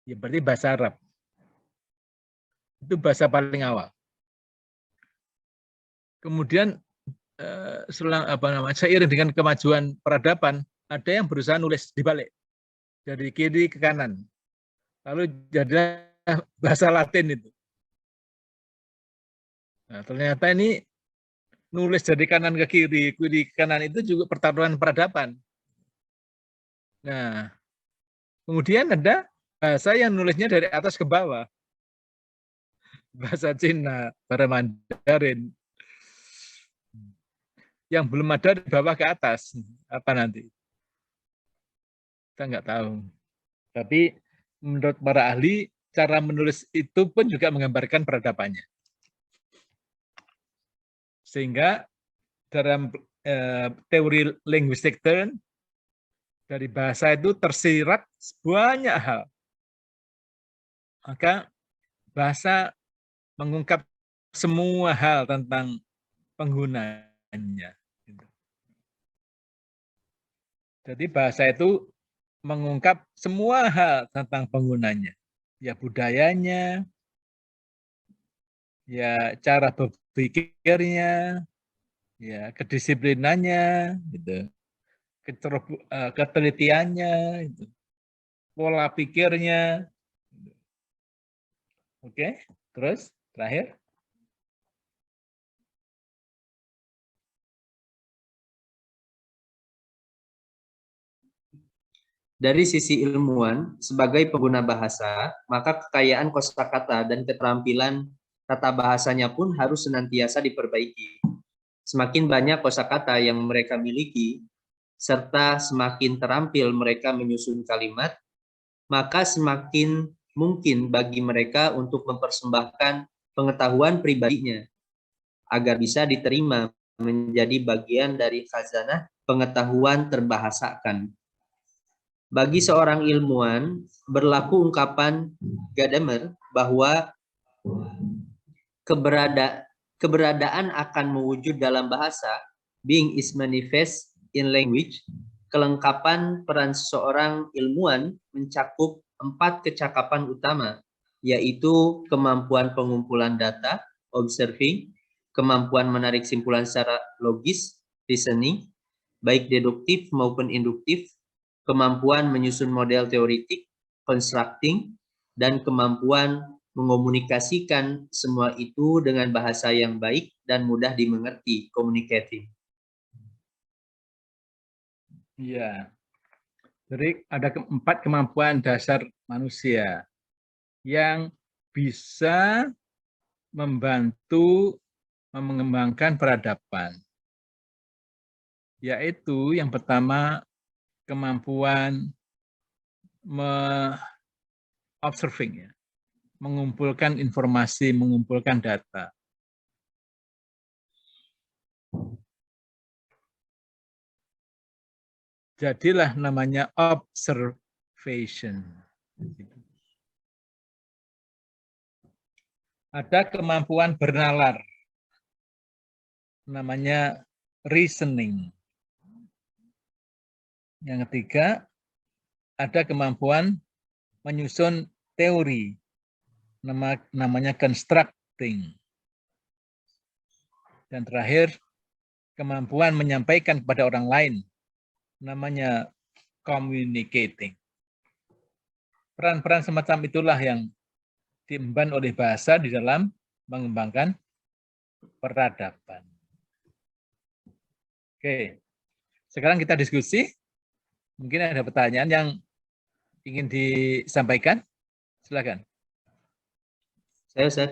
ya berarti bahasa Arab. Itu bahasa paling awal. Kemudian seiring dengan kemajuan peradaban, ada yang berusaha nulis dibalik dari kiri ke kanan, lalu jadilah bahasa Latin itu. Nah, ternyata ini nulis dari kanan ke kiri ke kanan itu juga pertaruhan peradaban. Nah, kemudian ada bahasa yang nulisnya dari atas ke bawah, bahasa Cina, bahasa Mandarin. Yang belum ada di bawah ke atas, apa nanti? Kita nggak tahu. Tapi menurut para ahli, cara menulis itu pun juga menggambarkan peradabannya. Sehingga dalam teori linguistik turn, dari bahasa itu tersirat banyak hal. Maka bahasa mengungkap semua hal tentang penggunanya. Jadi bahasa itu mengungkap semua hal tentang penggunanya. Ya budayanya, ya cara berpikirnya, ya kedisiplinannya, gitu. Ketelitiannya, gitu. Pola pikirnya. Oke, terus terakhir. Dari sisi ilmuwan, sebagai pengguna bahasa, maka kekayaan kosakata dan keterampilan tata bahasanya pun harus senantiasa diperbaiki. Semakin banyak kosakata yang mereka miliki, serta semakin terampil mereka menyusun kalimat, maka semakin mungkin bagi mereka untuk mempersembahkan pengetahuan pribadinya, agar bisa diterima menjadi bagian dari khazanah pengetahuan terbahasakan. Bagi seorang ilmuwan, berlaku ungkapan Gadamer bahwa keberadaan akan mewujud dalam bahasa, being is manifest in language. Kelengkapan peran seseorang ilmuwan mencakup 4 kecakapan utama, yaitu kemampuan pengumpulan data, observing, kemampuan menarik simpulan secara logis, reasoning, baik deduktif maupun induktif, kemampuan menyusun model teoritik, constructing, dan kemampuan mengomunikasikan semua itu dengan bahasa yang baik dan mudah dimengerti, communicating. Iya. Jadi ada 4 kemampuan dasar manusia yang bisa membantu mengembangkan peradaban. Yaitu yang pertama kemampuan observing, ya, mengumpulkan informasi, mengumpulkan data. Jadilah namanya observation. Ada kemampuan bernalar, namanya reasoning. Yang ketiga, ada kemampuan menyusun teori, namanya constructing. Dan terakhir, kemampuan menyampaikan kepada orang lain, namanya communicating. Peran-peran semacam itulah yang diemban oleh bahasa di dalam mengembangkan peradaban. Oke, sekarang kita diskusi. Mungkin ada pertanyaan yang ingin disampaikan. Silakan. Saya, Ustaz.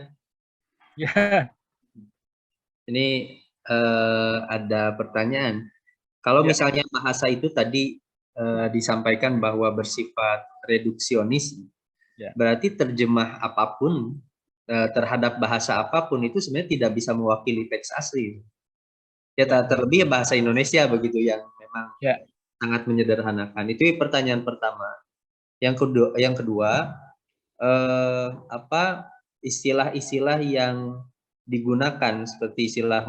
Ya. Ini ada pertanyaan. Kalau Ya. misalnya bahasa itu tadi disampaikan bahwa bersifat reduksionis, Ya. berarti terjemah apapun terhadap bahasa apapun itu sebenarnya tidak bisa mewakili teks asli. Ya, terlebih bahasa Indonesia begitu yang memang sangat menyederhanakan. Itu pertanyaan pertama. Yang kedua, apa istilah-istilah yang digunakan seperti istilah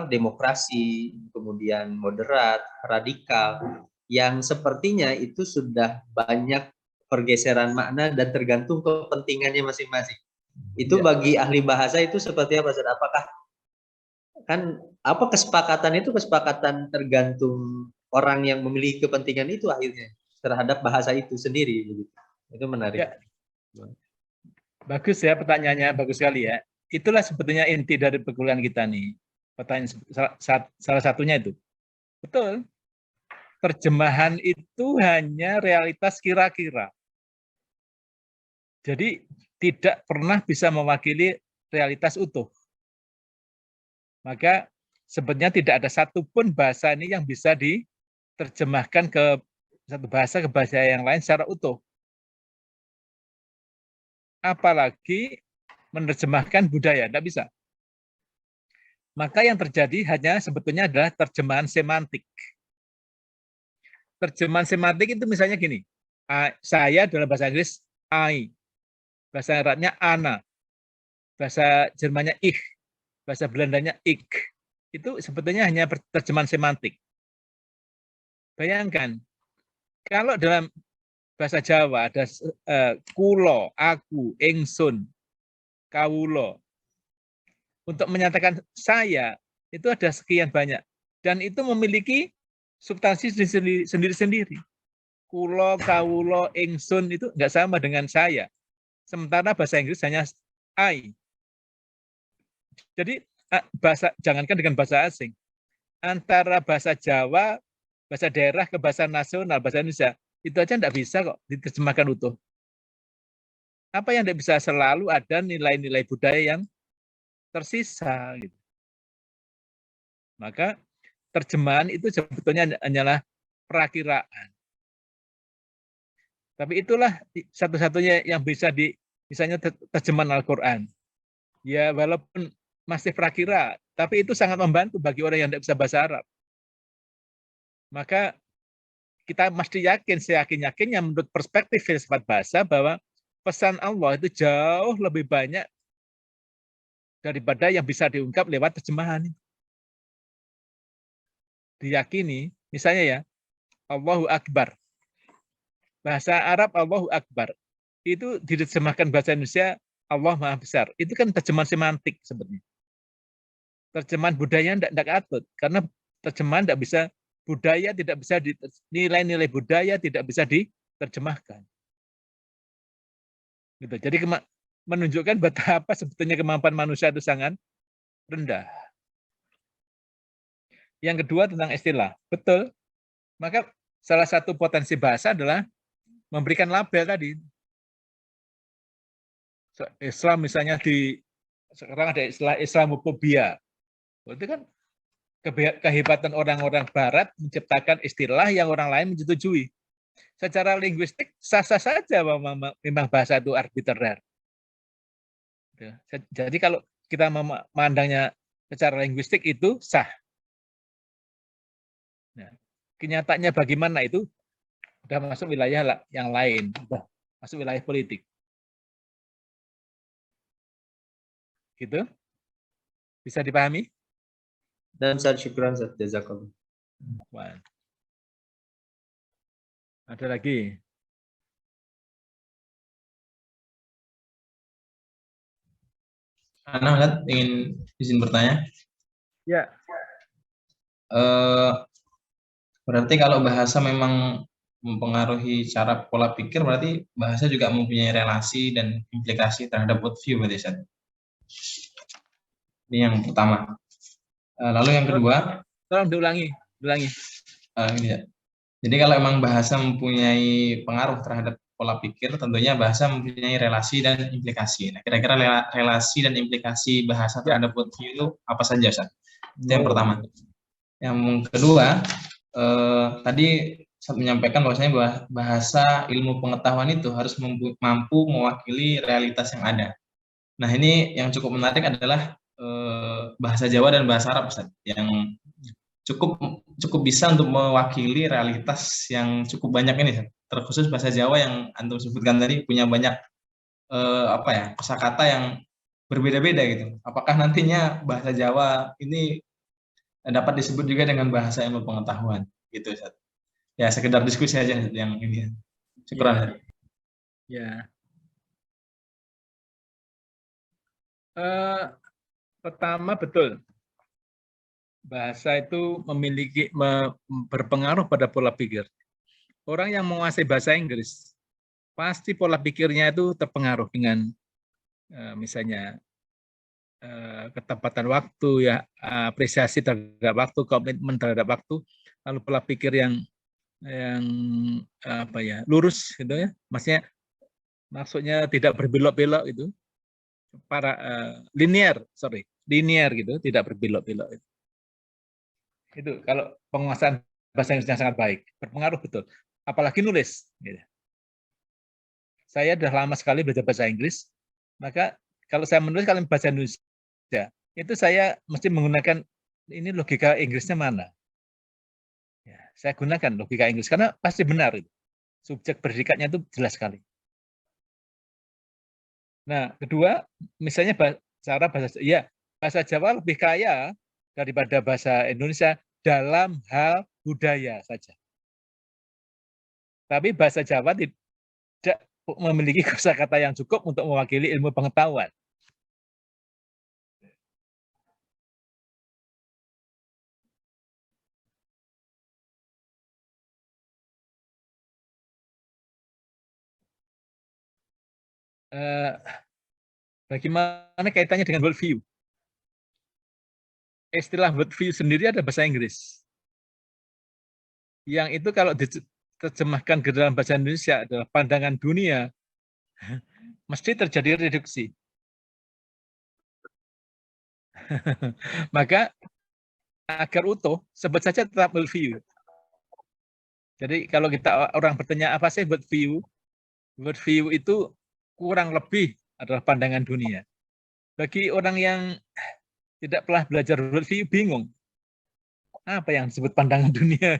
demokrasi, kemudian moderat, radikal, yang sepertinya itu sudah banyak pergeseran makna dan tergantung kepentingannya masing-masing. Itu bagi ahli bahasa itu seperti apa? Apakah kesepakatan itu kesepakatan tergantung orang yang memiliki kepentingan itu akhirnya terhadap bahasa itu sendiri, begitu. Itu menarik. Ya. Bagus ya pertanyaannya, bagus sekali ya. Itulah sebetulnya inti dari perkuliahan kita nih. Pertanyaan salah satunya itu. Betul. Terjemahan itu hanya realitas kira-kira. Jadi tidak pernah bisa mewakili realitas utuh. Maka sebenarnya tidak ada satupun bahasa ini yang bisa diterjemahkan ke satu bahasa ke bahasa yang lain secara utuh. Apalagi menerjemahkan budaya, tidak bisa. Maka yang terjadi hanya sebetulnya adalah terjemahan semantik. Terjemahan semantik itu misalnya gini, saya dalam bahasa Inggris I, bahasa Arabnya ana, bahasa Jermannya ich, bahasa Belandanya ik. Itu sebetulnya hanya terjemahan semantik. Bayangkan, kalau dalam bahasa Jawa ada kulo, aku, ingsun, kawulo. Untuk menyatakan saya, itu ada sekian banyak. Dan itu memiliki substansi sendiri-sendiri. Kulo, kawulo, ingsun itu nggak sama dengan saya. Sementara bahasa Inggris hanya I. Jadi jangankan dengan bahasa asing. Antara bahasa Jawa, bahasa daerah ke bahasa nasional, bahasa Indonesia, itu aja tidak bisa kok diterjemahkan utuh. Apa yang tidak bisa, selalu ada nilai-nilai budaya yang tersisa. Gitu. Maka terjemahan itu sebetulnya hanyalah perakiraan. Tapi itulah satu-satunya yang bisa misalnya terjemahan Al-Quran. Ya walaupun masih prakira, tapi itu sangat membantu bagi orang yang tidak bisa bahasa Arab. Maka kita mesti yakin, seyakin-yakinnya menurut perspektif filsafat bahasa bahwa pesan Allah itu jauh lebih banyak daripada yang bisa diungkap lewat terjemahan. Diyakini, misalnya ya, Allahu Akbar. Bahasa Arab Allahu Akbar. itu diterjemahkan bahasa Indonesia Allah Maha Besar. Itu kan terjemahan semantik sebenarnya. Terjemahan budaya tidak atut karena terjemahan tidak bisa, budaya tidak bisa, nilai-nilai budaya tidak bisa diterjemahkan. Gitu. Jadi menunjukkan betapa sebetulnya kemampuan manusia itu sangat rendah. Yang kedua tentang istilah. Betul. Maka salah satu potensi bahasa adalah memberikan label tadi. Islam misalnya sekarang ada istilah Islamophobia. Itu kan kehebatan orang-orang barat menciptakan istilah yang orang lain menyetujui. Secara linguistik sah-sah saja memang bahasa itu arbitrer. Jadi kalau kita memandangnya secara linguistik itu sah. Nah, kenyataannya bagaimana itu sudah masuk wilayah yang lain, sudah masuk wilayah politik. Gitu? Bisa dipahami? Dan Ustaz, syukran Ustaz, jazakallah. Ada lagi? Ana Ustaz, ingin izin bertanya. Ya. Berarti kalau bahasa memang mempengaruhi cara pola pikir, berarti bahasa juga mempunyai relasi dan implikasi terhadap worldview berarti Ustaz. Ini yang pertama. Lalu yang kedua, tolong diulangi. Ini ya. Jadi kalau memang bahasa mempunyai pengaruh terhadap pola pikir, tentunya bahasa mempunyai relasi dan implikasi. Nah, kira-kira relasi dan implikasi bahasa terhadap worldview itu apa saja, Ustaz? Itu yang pertama. Yang kedua, tadi saya menyampaikan bahwasanya bahasa ilmu pengetahuan itu harus mampu mewakili realitas yang ada. Nah, ini yang cukup menarik adalah bahasa Jawa dan bahasa Arab, Ustaz, yang cukup bisa untuk mewakili realitas yang cukup banyak ini, terkhusus bahasa Jawa yang antum sebutkan tadi punya banyak kosakata yang berbeda-beda gitu. Apakah nantinya bahasa Jawa ini dapat disebut juga dengan bahasa ilmu pengetahuan gitu, Ustaz? Ya, sekedar diskusi aja yang ini. Syukran. Ya. Pertama betul. Bahasa itu berpengaruh pada pola pikir. Orang yang menguasai bahasa Inggris, pasti pola pikirnya itu terpengaruh dengan misalnya ketepatan waktu, ya, apresiasi terhadap waktu, komitmen terhadap waktu, lalu pola pikir yang lurus gitu ya. Maksudnya tidak berbelok-belok itu. Linear gitu, tidak berbelok-belok. Itu kalau penguasaan bahasa Inggrisnya sangat baik, berpengaruh betul. Apalagi nulis. Gitu. Saya sudah lama sekali belajar bahasa Inggris, maka kalau saya menulis, kalau bahasa Indonesia, itu saya mesti menggunakan ini logika Inggrisnya mana. Ya, saya gunakan logika Inggris, karena pasti benar itu. Subjek predikatnya itu jelas sekali. Nah, kedua, misalnya bahasa Jawa lebih kaya daripada bahasa Indonesia dalam hal budaya saja. Tapi bahasa Jawa tidak memiliki kosakata yang cukup untuk mewakili ilmu pengetahuan. Bagaimana kaitannya dengan worldview? Istilah worldview sendiri ada bahasa Inggris. Yang itu kalau diterjemahkan ke dalam bahasa Indonesia adalah pandangan dunia, mesti terjadi reduksi. Maka agar utuh, sebut saja tetap worldview. Jadi kalau orang bertanya apa sih worldview? Worldview itu kurang lebih adalah pandangan dunia. Bagi orang yang tidak pernah belajar worldview, bingung. Apa yang disebut pandangan dunia?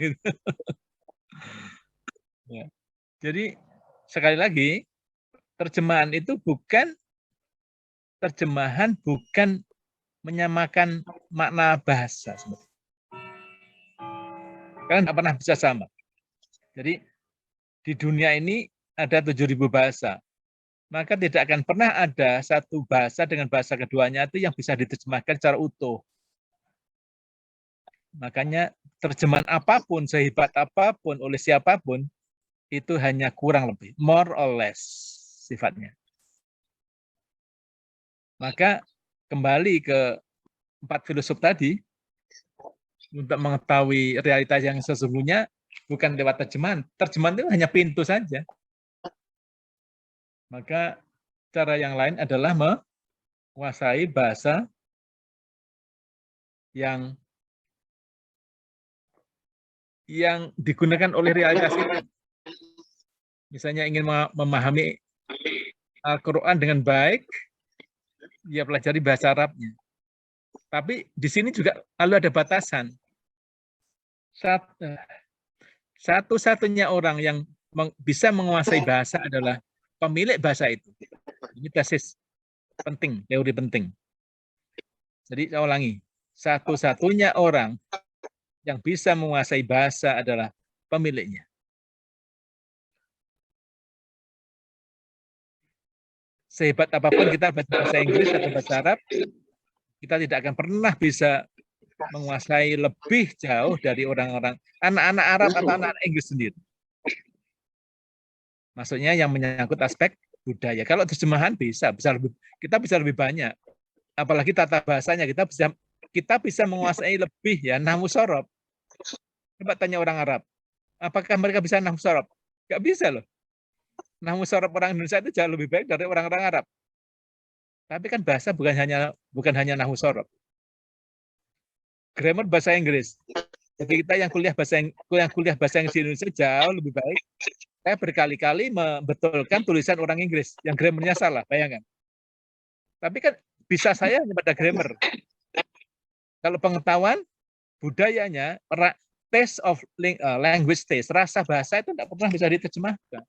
Ya. Jadi sekali lagi, terjemahan itu bukan menyamakan makna bahasa. Karena tidak pernah bisa sama. Jadi di dunia ini ada 7.000 bahasa. maka tidak akan pernah ada satu bahasa dengan bahasa keduanya itu yang bisa diterjemahkan secara utuh. Makanya terjemahan apapun, sehebat apapun, oleh siapapun, itu hanya kurang lebih, more or less sifatnya. Maka kembali ke 4 filsuf tadi, untuk mengetahui realitas yang sesungguhnya, bukan lewat terjemahan. Terjemahan itu hanya pintu saja. Maka cara yang lain adalah menguasai bahasa yang digunakan oleh realitas itu. Misalnya ingin memahami Al-Quran dengan baik, ya pelajari bahasa Arabnya. Tapi di sini juga lalu ada batasan. Satu-satunya orang yang bisa menguasai bahasa adalah pemilik bahasa itu. Ini tesis penting, teori penting. Jadi saya ulangi, satu-satunya orang yang bisa menguasai bahasa adalah pemiliknya. Sehebat apapun kita bahasa Inggris atau bahasa Arab, kita tidak akan pernah bisa menguasai lebih jauh dari orang-orang anak-anak Arab atau anak-anak Inggris sendiri. Maksudnya yang menyangkut aspek budaya. Kalau terjemahan kita bisa lebih banyak. Apalagi tata bahasanya kita bisa menguasai lebih ya nahwu sorob. Coba tanya orang Arab, apakah mereka bisa nahwu sorob? Nggak bisa loh. Nahwu sorob orang Indonesia itu jauh lebih baik dari orang-orang Arab. Tapi kan bahasa bukan hanya nahwu sorob. Grammar bahasa Inggris. Jadi kita yang kuliah bahasa Inggris di Indonesia jauh lebih baik. Saya berkali-kali membetulkan tulisan orang Inggris yang grammarnya salah, bayangkan. Tapi kan bisa saya hanya pada grammar. Kalau pengetahuan budayanya, taste of language taste, rasa bahasa itu tidak pernah bisa diterjemahkan.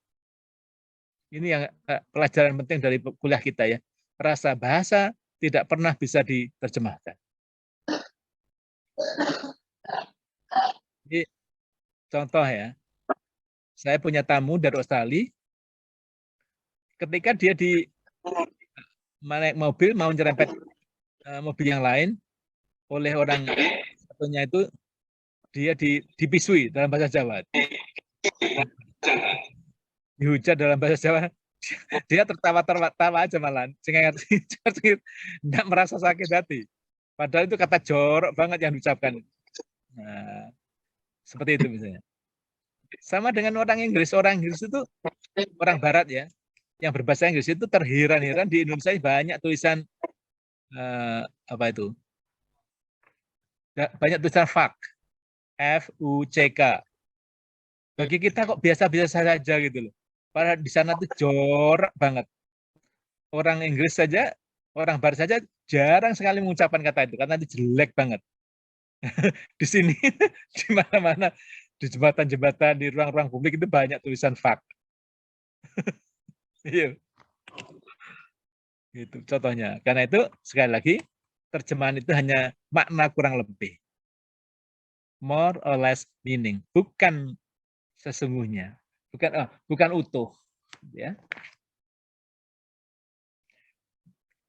Ini yang pelajaran penting dari kuliah kita ya. Rasa bahasa tidak pernah bisa diterjemahkan. Jadi, contoh ya, saya punya tamu dari Australia, ketika dia naik mobil mau nyerempet mobil yang lain, oleh orang satunya itu dia dipisui dalam bahasa Jawa. Dihujat dalam bahasa Jawa, dia tertawa aja malah, tidak merasa sakit hati. Padahal itu kata jorok banget yang diucapkan. Nah, seperti itu misalnya. Sama dengan orang Inggris itu orang Barat ya, yang berbahasa Inggris itu terheran-heran di Indonesia banyak tulisan banyak tulisan fuck, F-U-C-K. Bagi kita kok biasa-biasa saja gitu loh. Padahal di sana tuh jorok banget. Orang Inggris saja, orang Barat saja jarang sekali mengucapkan kata itu karena itu jelek banget. Di sini, di mana-mana, di jembatan-jembatan, di ruang-ruang publik itu banyak tulisan fuck. Iya. Itu contohnya. Karena itu sekali lagi terjemahan itu hanya makna kurang lebih. More or less meaning, bukan sesungguhnya. Bukan utuh, ya.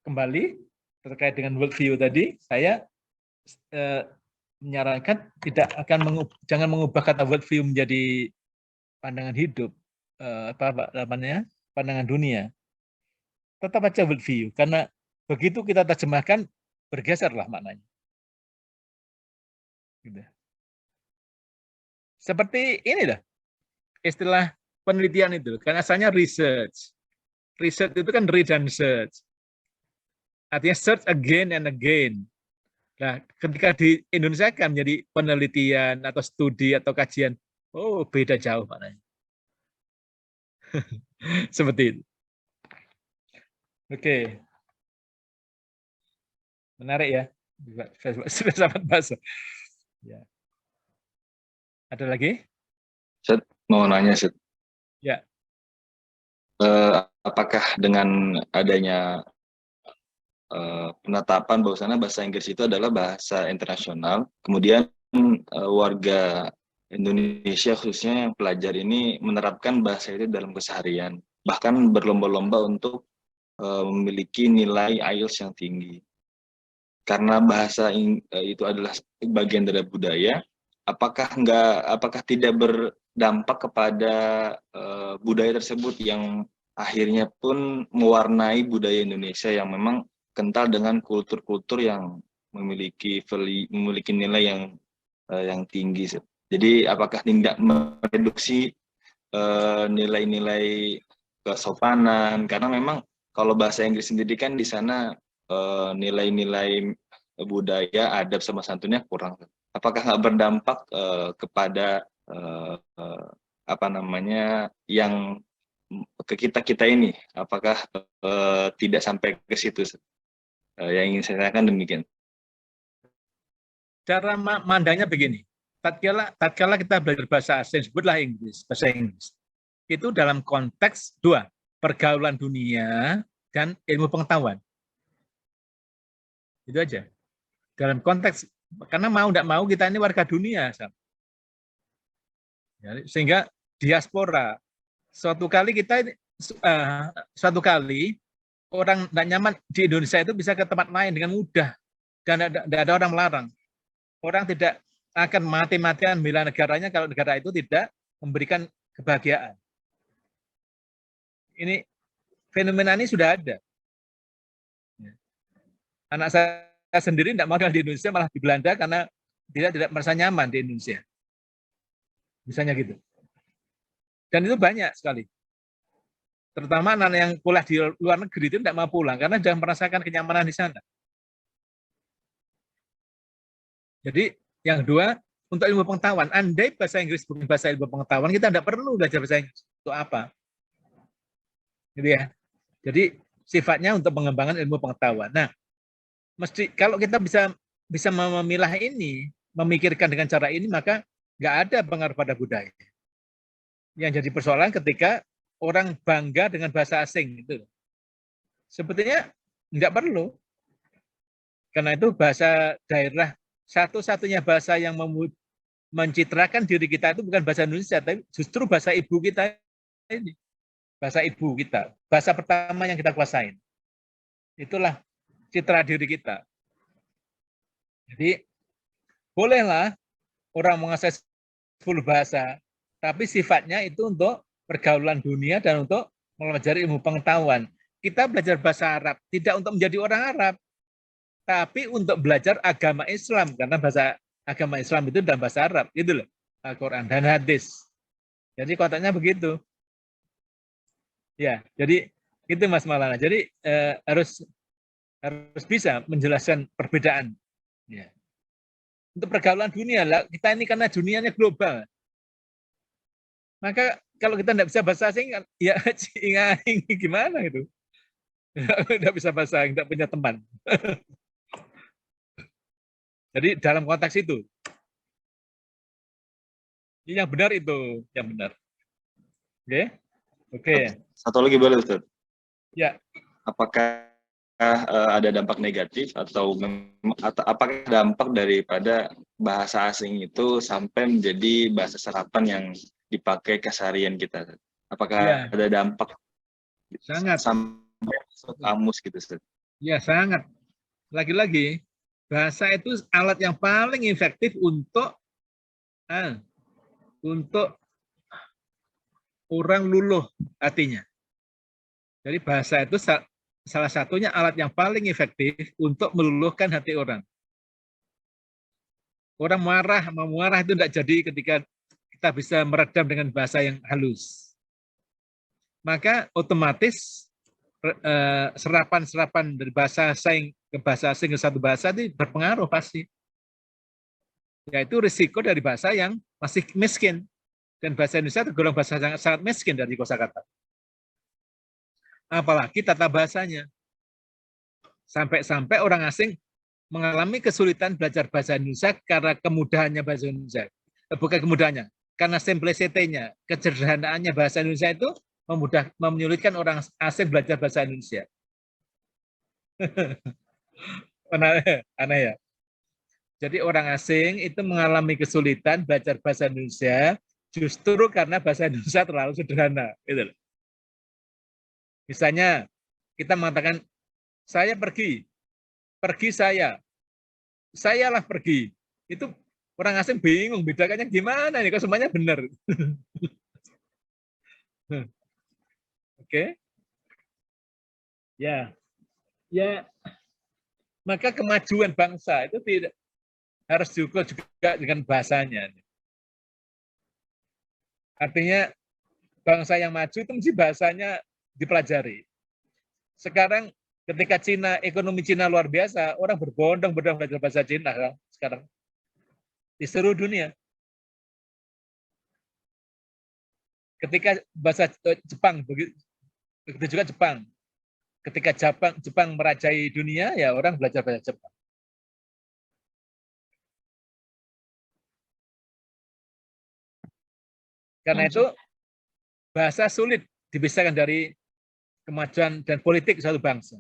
Kembali terkait dengan worldview tadi, saya menyarankan jangan mengubah kata worldview menjadi pandangan hidup, pandangan dunia. Tetap aja worldview, karena begitu kita terjemahkan bergeserlah maknanya. Gitu. Seperti ini dah istilah penelitian itu, kan asalnya research. Research itu kan read and search. Artinya search again and again. Nah, ketika di Indonesia kan menjadi penelitian atau studi atau kajian, oh beda jauh maknanya. Seperti itu. Oke. Menarik ya. Sahabat bahasa. Ya. Ada lagi? Set, mau nanya, Set. Ya. Apakah dengan adanya penetapan bahwasanya bahasa Inggris itu adalah bahasa internasional, kemudian warga Indonesia khususnya yang pelajar ini menerapkan bahasa itu dalam keseharian, bahkan berlomba-lomba untuk memiliki nilai IELTS yang tinggi. Karena bahasa itu adalah bagian dari budaya, apakah tidak berdampak kepada budaya tersebut yang akhirnya pun mewarnai budaya Indonesia yang memang kental dengan kultur-kultur yang memiliki nilai yang tinggi. Jadi apakah tidak mereduksi nilai-nilai kesopanan, karena memang kalau bahasa Inggris sendiri kan di sana nilai-nilai budaya, adab sama santunnya kurang. Apakah nggak berdampak kepada yang ke kita ini? Apakah tidak sampai ke situ? Yang ingin saya tanyakan demikian. Cara mandangnya begini. Tatkala kita belajar bahasa asing, sebutlah bahasa Inggris. Itu dalam konteks dua, pergaulan dunia dan ilmu pengetahuan. Itu aja. Dalam konteks, karena mau tidak mau kita ini warga dunia. Sehingga diaspora, suatu kali orang tidak nyaman di Indonesia itu bisa ke tempat lain dengan mudah. Dan tidak ada orang melarang. Orang tidak akan mati-matian bela negaranya kalau negara itu tidak memberikan kebahagiaan. Ini fenomena ini sudah ada. Anak saya sendiri tidak mau di Indonesia, malah di Belanda karena tidak merasa nyaman di Indonesia. Misalnya gitu. Dan itu banyak sekali. Terutama anak yang kuliah di luar negeri itu tidak mau pulang karena sudah merasakan kenyamanan di sana. Jadi yang kedua, untuk ilmu pengetahuan, andai bahasa Inggris bukan bahasa ilmu pengetahuan, kita tidak perlu belajar bahasa Inggris. Untuk apa? Gitu ya. Jadi sifatnya untuk pengembangan ilmu pengetahuan. Nah, kalau kita bisa memilah ini, memikirkan dengan cara ini, maka nggak ada pengaruh pada budaya. Yang jadi persoalan ketika orang bangga dengan bahasa asing itu. Sebetulnya nggak perlu. Karena itu bahasa daerah, satu-satunya bahasa yang mencitrakan diri kita itu bukan bahasa Indonesia, tapi justru bahasa ibu kita ini. Bahasa ibu kita, bahasa pertama yang kita kuasain. Itulah citra diri kita. Jadi, bolehlah orang menguasai 10 bahasa, tapi sifatnya itu untuk pergaulan dunia dan untuk mempelajari ilmu pengetahuan. Kita belajar bahasa Arab, tidak untuk menjadi orang Arab, tapi untuk belajar agama Islam, karena bahasa agama Islam itu dalam bahasa Arab, itu loh, Al-Quran dan hadis. Jadi konteksnya begitu. Ya, jadi itu Mas Maulana. Jadi harus bisa menjelaskan perbedaan. Ya. Untuk pergaulan dunia lah, kita ini karena dunianya global. Maka kalau kita tidak bisa bahasa asing, ya gimana gitu? Tidak bisa bahasa asing, tidak punya teman. Jadi dalam konteks itu, yang benar itu, yang benar. Oke, oke. Satu lagi boleh, Ustaz? Ya. Apakah ada dampak negatif atau apakah dampak daripada bahasa asing itu sampai menjadi bahasa serapan yang dipakai keseharian kita? Apakah ada dampak sangat sampai kamus gitu, Ustaz? Ya, sangat. Lagi-lagi, bahasa itu alat yang paling efektif untuk orang luluh hatinya. Jadi bahasa itu salah satunya alat yang paling efektif untuk meluluhkan hati orang. Orang mau marah itu tidak jadi ketika kita bisa meredam dengan bahasa yang halus. Maka otomatis serapan-serapan dari bahasa asing ke bahasa asing ke satu bahasa itu berpengaruh pasti. Yaitu risiko dari bahasa yang masih miskin. Dan bahasa Indonesia tergolong bahasa yang sangat miskin dari kosakata. Apalagi tata bahasanya. Sampai-sampai orang asing mengalami kesulitan belajar bahasa Indonesia karena kemudahannya bahasa Indonesia. Bukan kemudahannya, karena simplicity-nya, kesederhanaannya bahasa Indonesia itu menyulitkan orang asing belajar bahasa Indonesia. Aneh ya. Jadi orang asing itu mengalami kesulitan belajar bahasa Indonesia justru karena bahasa Indonesia terlalu sederhana. Gitu. Misalnya kita mengatakan saya pergi sayalah pergi. Itu orang asing bingung bedakannya gimana nih, kok semuanya benar. Oke. Ya. Ya, maka kemajuan bangsa itu tidak harus diukur juga dengan bahasanya. Artinya bangsa yang maju itu mesti bahasanya dipelajari. Sekarang ketika ekonomi Cina luar biasa, orang berbondong-bondong belajar bahasa Cina sekarang di seluruh dunia. Ketika bahasa Jepang, begitu juga Jepang. Ketika Jepang merajai dunia, ya orang belajar bahasa Jepang. Karena itu bahasa sulit dipisahkan dari kemajuan dan politik suatu bangsa.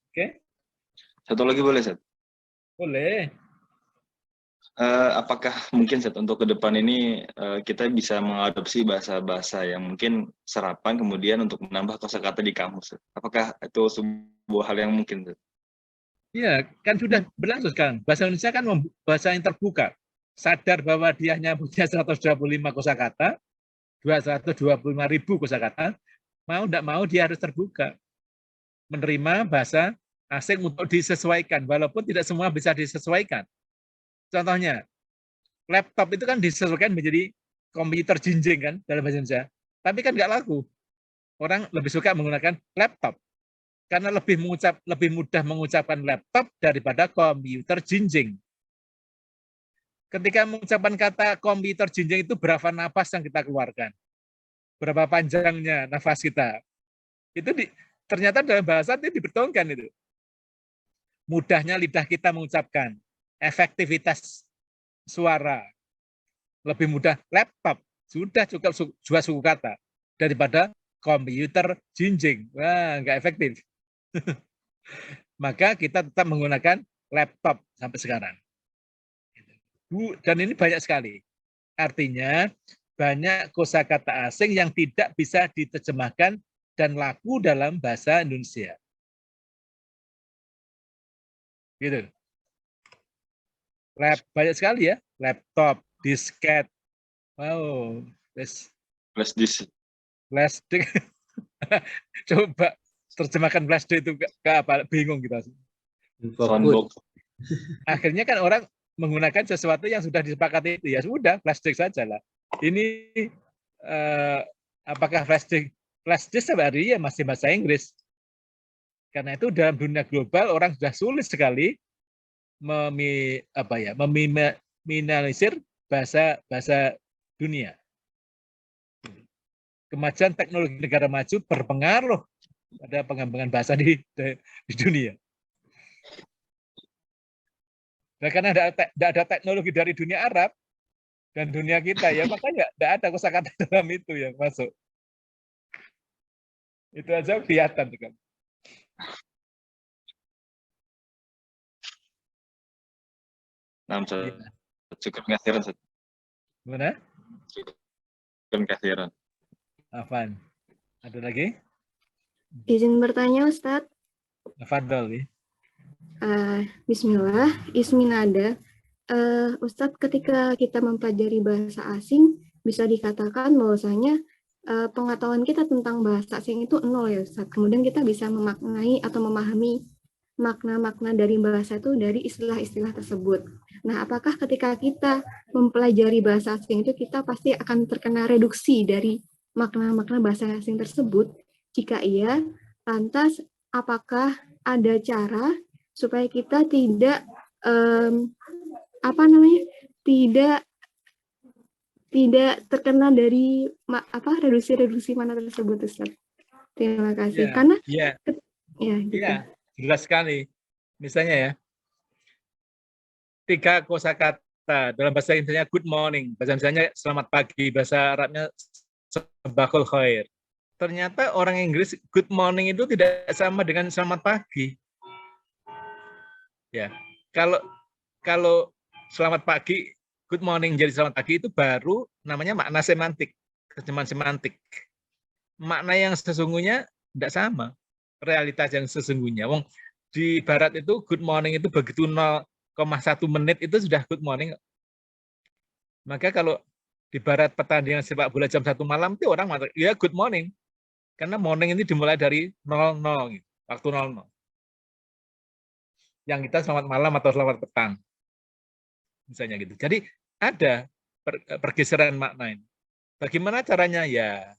Oke? Satu lagi boleh, Seth? Boleh. Apakah mungkin Seth, untuk ke depan ini kita bisa mengadopsi bahasa-bahasa yang mungkin serapan kemudian untuk menambah kosakata di kamus? Seth? Apakah itu sebuah hal yang mungkin, Seth? Iya, kan sudah berlangsung sekarang. Bahasa Indonesia kan bahasa yang terbuka. Sadar bahwa dia hanya punya 125 kosakata, 225.000 kosakata, mau tidak mau dia harus terbuka. Menerima bahasa asing untuk disesuaikan, walaupun tidak semua bisa disesuaikan. Contohnya, laptop itu kan disesuaikan menjadi komputer jinjing kan dalam bahasa Indonesia. Tapi kan nggak laku. Orang lebih suka menggunakan laptop. Karena lebih mudah mengucapkan laptop daripada komputer jinjing. Ketika mengucapkan kata komputer jinjing itu berapa nafas yang kita keluarkan? Berapa panjangnya nafas kita? Itu ternyata dalam bahasa itu dipertonkan itu. Mudahnya lidah kita mengucapkan, efektivitas suara, lebih mudah laptop, sudah cukup dua suku kata daripada komputer jinjing. Wah, nggak efektif. Maka kita tetap menggunakan laptop sampai sekarang. Dan ini banyak sekali. Artinya banyak kosakata asing yang tidak bisa diterjemahkan dan laku dalam bahasa Indonesia. Gitu. Banyak sekali ya, laptop, disket, wow, Flash disk. Coba terjemahkan flash disk itu ke apa? Bingung kita. Soundbox. Akhirnya kan orang menggunakan sesuatu yang sudah disepakati itu, ya sudah flash disk saja lah. Ini apakah flash disk hari ya masih bahasa Inggris. Karena itu dalam dunia global orang sudah sulit sekali meminimalisir bahasa dunia. Kemajuan teknologi negara maju berpengaruh pada pengembangan bahasa di dunia. Nah, karena tidak ada teknologi dari dunia Arab dan dunia kita, ya makanya tidak ada kosakata dalam itu yang masuk. Itu aja kelihatan kan. Cukup kasiran. Gimana? Cukup kasiran. Afan, ada lagi? Izin bertanya, Ustadz. Fadol. Bismillah, Isminada. Ustadz, ketika kita mempelajari bahasa asing, bisa dikatakan bahwasanya pengetahuan kita tentang bahasa asing itu nol ya, Ustadz. Kemudian kita bisa memaknai atau memahami makna-makna dari bahasa itu dari istilah-istilah tersebut. Nah, apakah ketika kita mempelajari bahasa asing itu kita pasti akan terkena reduksi dari makna-makna bahasa asing tersebut? Jika iya, lantas apakah ada cara supaya kita tidak tidak terkena dari reduksi mana tersebut, Ustaz? Terima kasih. Karena jelas sekali. Misalnya ya, 3 kosakata dalam bahasa Indonesia good morning, bahasa Indonesianya selamat pagi, bahasa Arabnya sabahul khair. Ternyata orang Inggris good morning itu tidak sama dengan selamat pagi. Ya, kalau selamat pagi, good morning jadi selamat pagi itu baru namanya makna semantik, terjemahan semantik. makna yang sesungguhnya tidak sama. Realitas yang sesungguhnya. Wong di barat itu good morning itu begitu 0,1 menit itu sudah good morning. Maka kalau di barat pertandingan sepak bola jam 1 malam itu orang mengatakan, ya good morning. Karena morning ini dimulai dari 00 gitu, waktu 00. Yang kita selamat malam atau selamat petang. Misalnya gitu. Jadi ada pergeseran makna ini. Bagaimana caranya? Ya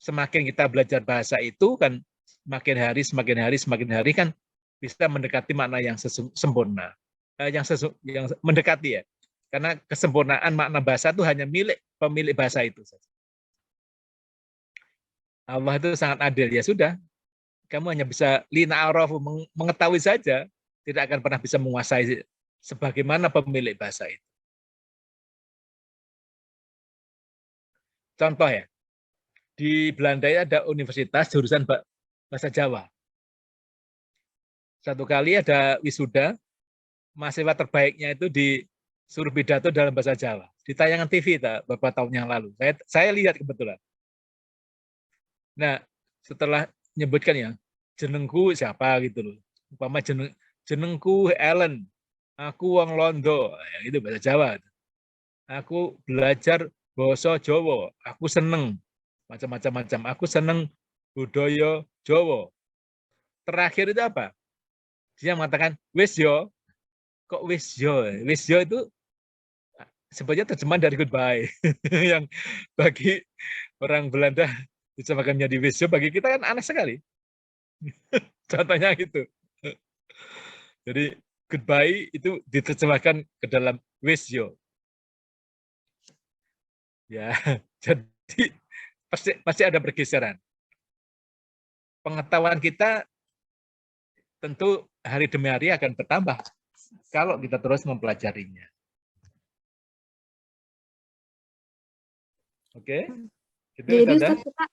semakin kita belajar bahasa itu kan semakin hari kan bisa mendekati makna yang sempurna. Yang mendekati ya. Karena kesempurnaan makna bahasa itu hanya milik pemilik bahasa itu saja. Allah itu sangat adil, ya sudah. Kamu hanya bisa lina arafu, mengetahui saja, tidak akan pernah bisa menguasai sebagaimana pemilik bahasa itu. Contoh ya, di Belanda ada universitas jurusan bahasa Jawa. Satu kali ada wisuda, mahasiswa terbaiknya itu disuruh pidato dalam bahasa Jawa. Di tayangan TV beberapa tahun yang lalu. Saya lihat kebetulan. Nah, setelah menyebutkan ya, jenengku siapa gitu loh. Umpama jenengku Ellen, aku wong Londo, ya, itu bahasa Jawa. Aku belajar basa Jawa, aku seneng macam-macam. Aku seneng budaya Jawa. Terakhir itu apa? Dia mengatakan wis yo. Kok wis yo? Wis yo itu sebenarnya terjemahan dari goodbye. Yang bagi orang Belanda diterjemahkan menjadi wis yo, bagi kita kan aneh sekali. Contohnya gitu. Jadi goodbye itu diterjemahkan ke dalam wis yo. Ya, jadi pasti ada pergeseran. Pengetahuan kita tentu hari demi hari akan bertambah kalau kita terus mempelajarinya. Oke? Gitu, Jadi Ustazah? Ustaz, kita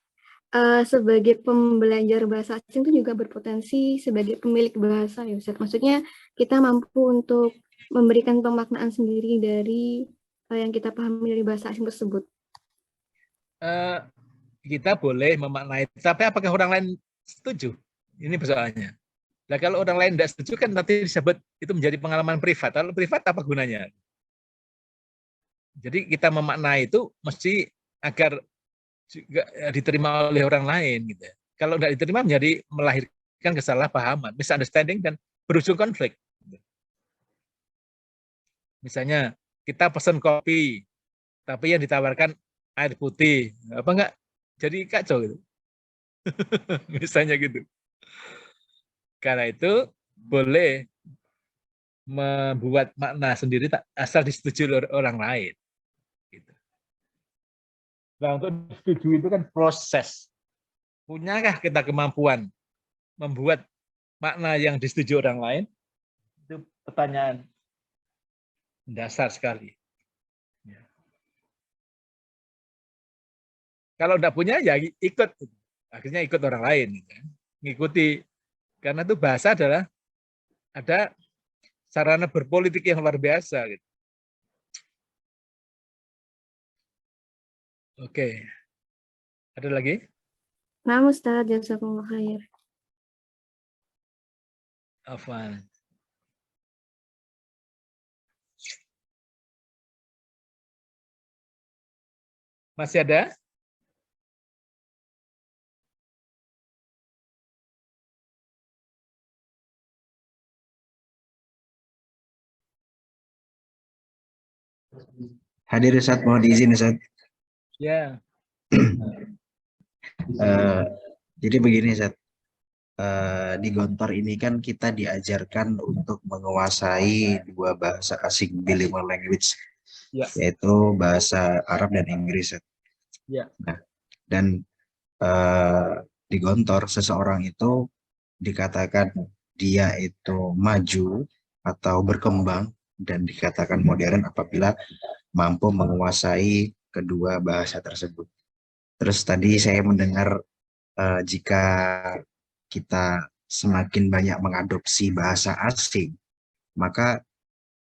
sebagai pembelajar bahasa asing itu juga berpotensi sebagai pemilik bahasa ya Ustaz. Maksudnya kita mampu untuk memberikan pemaknaan sendiri dari yang kita pahami dari bahasa asing tersebut. Kita boleh memaknai, tapi apakah orang lain setuju? Ini persoalannya. Nah, kalau orang lain tidak setuju kan nanti disebut itu menjadi pengalaman privat. Kalau privat apa gunanya? Jadi kita memaknai itu mesti agar juga diterima oleh orang lain gitu. Kalau tidak diterima menjadi melahirkan kesalahpahaman, misunderstanding dan berujung konflik. Misalnya kita pesan kopi, tapi yang ditawarkan air putih, apa enggak? Jadi kacau gitu. Misalnya gitu. Karena itu boleh membuat makna sendiri asal disetujui oleh orang lain. Gitu. Nah, untuk disetujui itu kan proses. Punyakah kita kemampuan membuat makna yang disetujui orang lain? Itu pertanyaan dasar sekali. Ya. Kalau tidak punya, ya ikut. Akhirnya ikut orang lain. Gitu. Ngikuti. Karena itu bahasa adalah ada sarana berpolitik yang luar biasa. Gitu. Oke. Ada lagi? Nah, Ustaz, jazakumullah khair. Afwan. Masih ada? Hadir Ustaz, mohon diizin Ustaz. Ya. Jadi begini Ustaz, di Gontor ini kan kita diajarkan untuk menguasai dua bahasa asing bilingual language, Ya. yaitu bahasa Arab dan Inggris. Ya. Nah, dan di Gontor seseorang itu dikatakan dia itu maju atau berkembang dan dikatakan modern apabila mampu menguasai kedua bahasa tersebut. Terus tadi saya mendengar jika kita semakin banyak mengadopsi bahasa asing, maka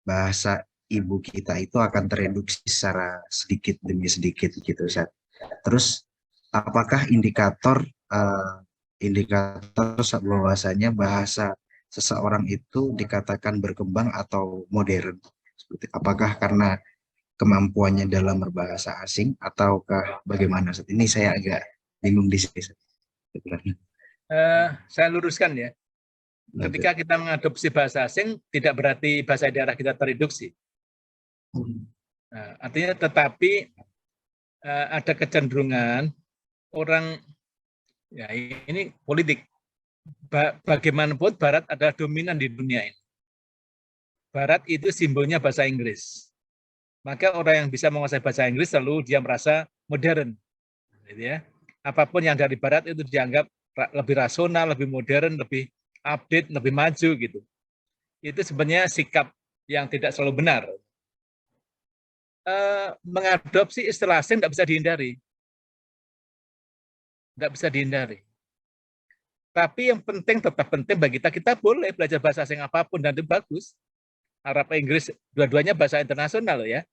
bahasa ibu kita itu akan tereduksi secara sedikit demi sedikit gitu, Ustaz. Terus apakah indikator bahwasanya bahasa seseorang itu dikatakan berkembang atau modern? Apakah karena kemampuannya dalam berbahasa asing ataukah bagaimana? Ini saya agak bingung di sini. Sebenarnya. Saya luruskan ya. Ketika kita mengadopsi bahasa asing, tidak berarti bahasa daerah kita tereduksi. Nah, artinya tetapi ada kecenderungan orang, ya ini politik. Bagaimanapun Barat adalah dominan di dunia ini. Barat itu simbolnya bahasa Inggris. Maka orang yang bisa menguasai bahasa Inggris selalu dia merasa modern. Gitu ya. Apapun yang dari Barat itu dianggap lebih rasional, lebih modern, lebih update, lebih maju gitu. Itu sebenarnya sikap yang tidak selalu benar. Mengadopsi istilah asing tidak bisa dihindari. Tidak bisa dihindari. Tapi yang penting, tetap penting bagi kita boleh belajar bahasa asing apapun dan itu bagus. Arab, Inggris, dua-duanya bahasa internasional loh ya.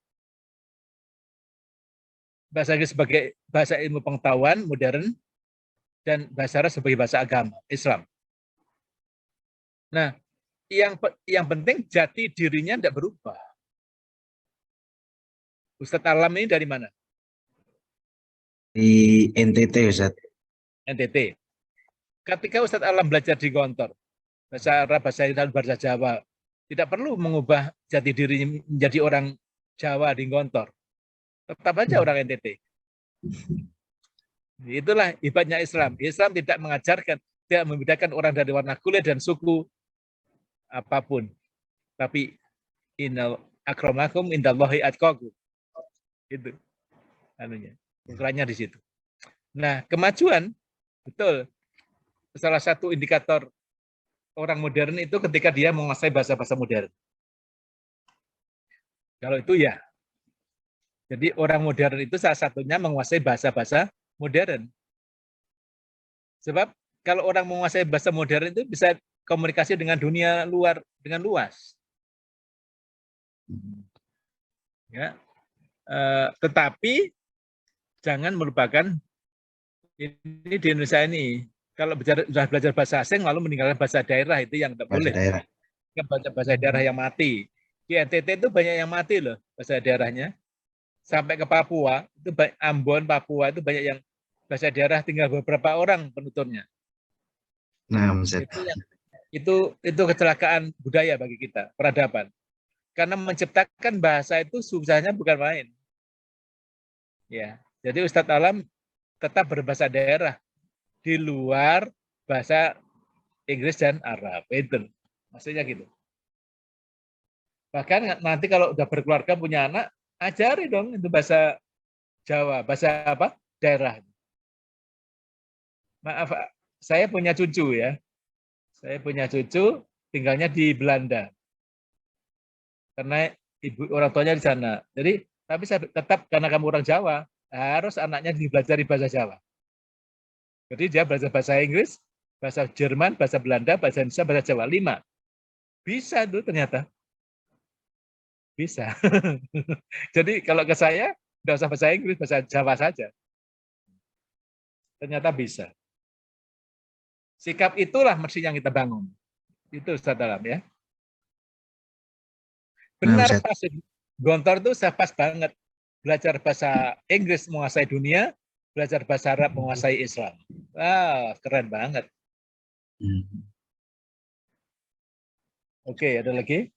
Bahasa Inggris sebagai bahasa ilmu pengetahuan modern dan bahasa Arab sebagai bahasa agama Islam. Nah, yang penting jati dirinya tidak berubah. Ustadz Alam ini dari mana? Di NTT, Ustadz. NTT. Ketika Ustadz Alam belajar di Gontor, bahasa Arab, bahasa Indonesia, bahasa Jawa, tidak perlu mengubah jati dirinya menjadi orang Jawa di Gontor. Tetap aja orang NTT. Itulah hebatnya Islam. Islam tidak mengajarkan, tidak membedakan orang dari warna kulit dan suku apapun. Tapi innal akramakum indallahi atqakum. Itu anunya. Ukurannya di situ. Nah, kemajuan betul. Salah satu indikator orang modern itu ketika dia menguasai bahasa-bahasa modern. Kalau itu ya. Jadi orang modern itu salah satunya menguasai bahasa-bahasa modern. Sebab kalau orang menguasai bahasa modern itu bisa komunikasi dengan dunia luar dengan luas. Ya. Tetapi jangan melupakan ini di Indonesia ini. Kalau sudah belajar bahasa asing lalu meninggalkan bahasa daerah itu yang tidak boleh. Daerah. Bahasa daerah yang mati. Di NTT itu banyak yang mati loh bahasa daerahnya. Sampai ke Papua, itu Ambon, Papua itu banyak yang bahasa daerah tinggal beberapa orang penuturnya. Nah, itu kecelakaan budaya bagi kita, peradaban. Karena menciptakan bahasa itu susahnya bukan main. Ya, jadi Ustadz Alam tetap berbahasa daerah di luar bahasa Inggris dan Arab. Itu maksudnya gitu. Bahkan nanti kalau udah berkeluarga punya anak, ajari dong itu bahasa Jawa, bahasa apa? Daerah. Maaf, saya punya cucu ya. Saya punya cucu tinggalnya di Belanda. Karena ibu orang tuanya di sana. Jadi, tapi saya tetap karena kamu orang Jawa, harus anaknya dipelajari bahasa Jawa. Jadi dia belajar bahasa Inggris, bahasa Jerman, bahasa Belanda, bahasa Indonesia, bahasa Jawa 5. Bisa tuh ternyata. Bisa. Jadi kalau ke saya, tidak usah bahasa Inggris, bahasa Jawa saja. Ternyata bisa. Sikap itulah mesti yang kita bangun. Itu Ustadz Alam ya. Benar pas Gontor itu saya pas banget. Belajar bahasa Inggris menguasai dunia, belajar bahasa Arab menguasai Islam. Wah, keren banget. Oke, ada lagi?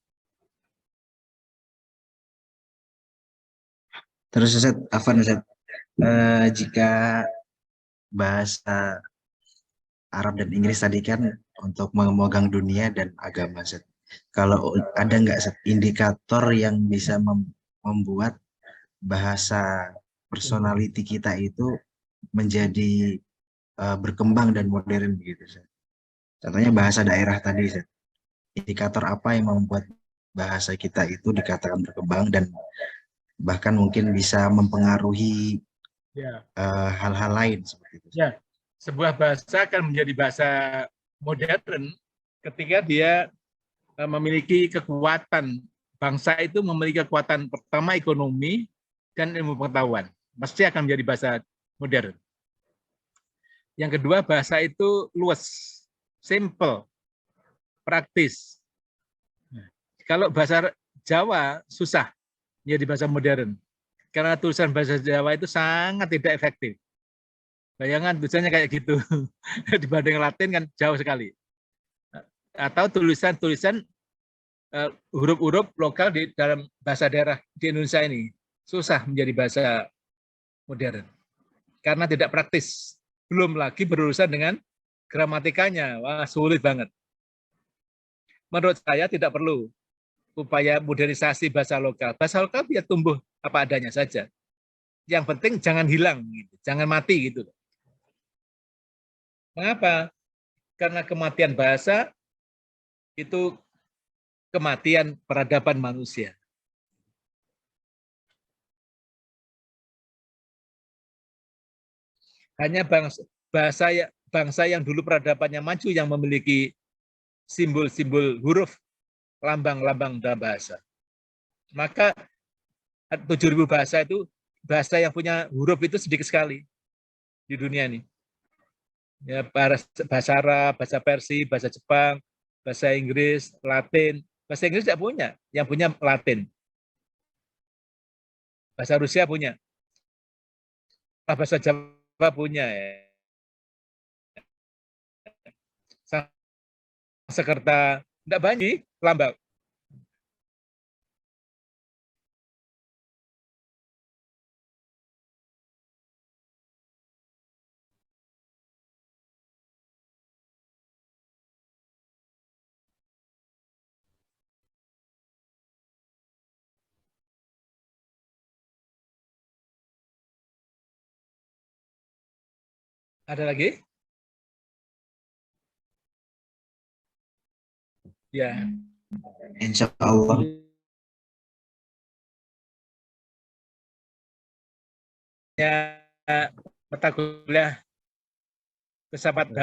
Terus Ustaz, Afan Ustaz, jika bahasa Arab dan Inggris tadi kan untuk memegang dunia dan agama, Ustaz. Kalau ada nggak Ustaz, indikator yang bisa membuat bahasa personality kita itu menjadi berkembang dan modern begitu, Ustaz. Contohnya bahasa daerah tadi, Ustaz. Indikator apa yang membuat bahasa kita itu dikatakan berkembang dan bahkan mungkin bisa mempengaruhi hal-hal lain seperti itu. Ya, sebuah bahasa akan menjadi bahasa modern ketika dia memiliki kekuatan. Bangsa itu memiliki kekuatan pertama ekonomi dan ilmu pengetahuan. Pasti akan menjadi bahasa modern. Yang kedua, bahasa itu luas, simple, praktis. Kalau bahasa Jawa susah menjadi bahasa modern. Karena tulisan bahasa Jawa itu sangat tidak efektif. Bayangan tulisannya kayak gitu. Dibanding Latin kan jauh sekali. Atau tulisan-tulisan huruf-huruf lokal di dalam bahasa daerah di Indonesia ini susah menjadi bahasa modern. Karena tidak praktis. Belum lagi berurusan dengan gramatikanya. Wah, sulit banget. Menurut saya tidak perlu upaya modernisasi bahasa lokal. Bahasa lokal biar tumbuh apa adanya saja. Yang penting jangan hilang, gitu. Jangan mati gitu. Mengapa? Karena kematian bahasa itu kematian peradaban manusia. Hanya bangsa yang dulu peradabannya maju yang memiliki simbol-simbol huruf, lambang-lambang dalam bahasa. Maka 7.000 bahasa itu, bahasa yang punya huruf itu sedikit sekali di dunia ini. Ya, bahasa Arab, bahasa Persia, bahasa Jepang, bahasa Inggris, Latin. Bahasa Inggris tidak punya, yang punya Latin. Bahasa Rusia punya. Bahasa Jawa punya. Ya. Sanskerta, tidak banyak lambang. Ada lagi? Ya. Insya Allah. Ya, mata kuliah filsafat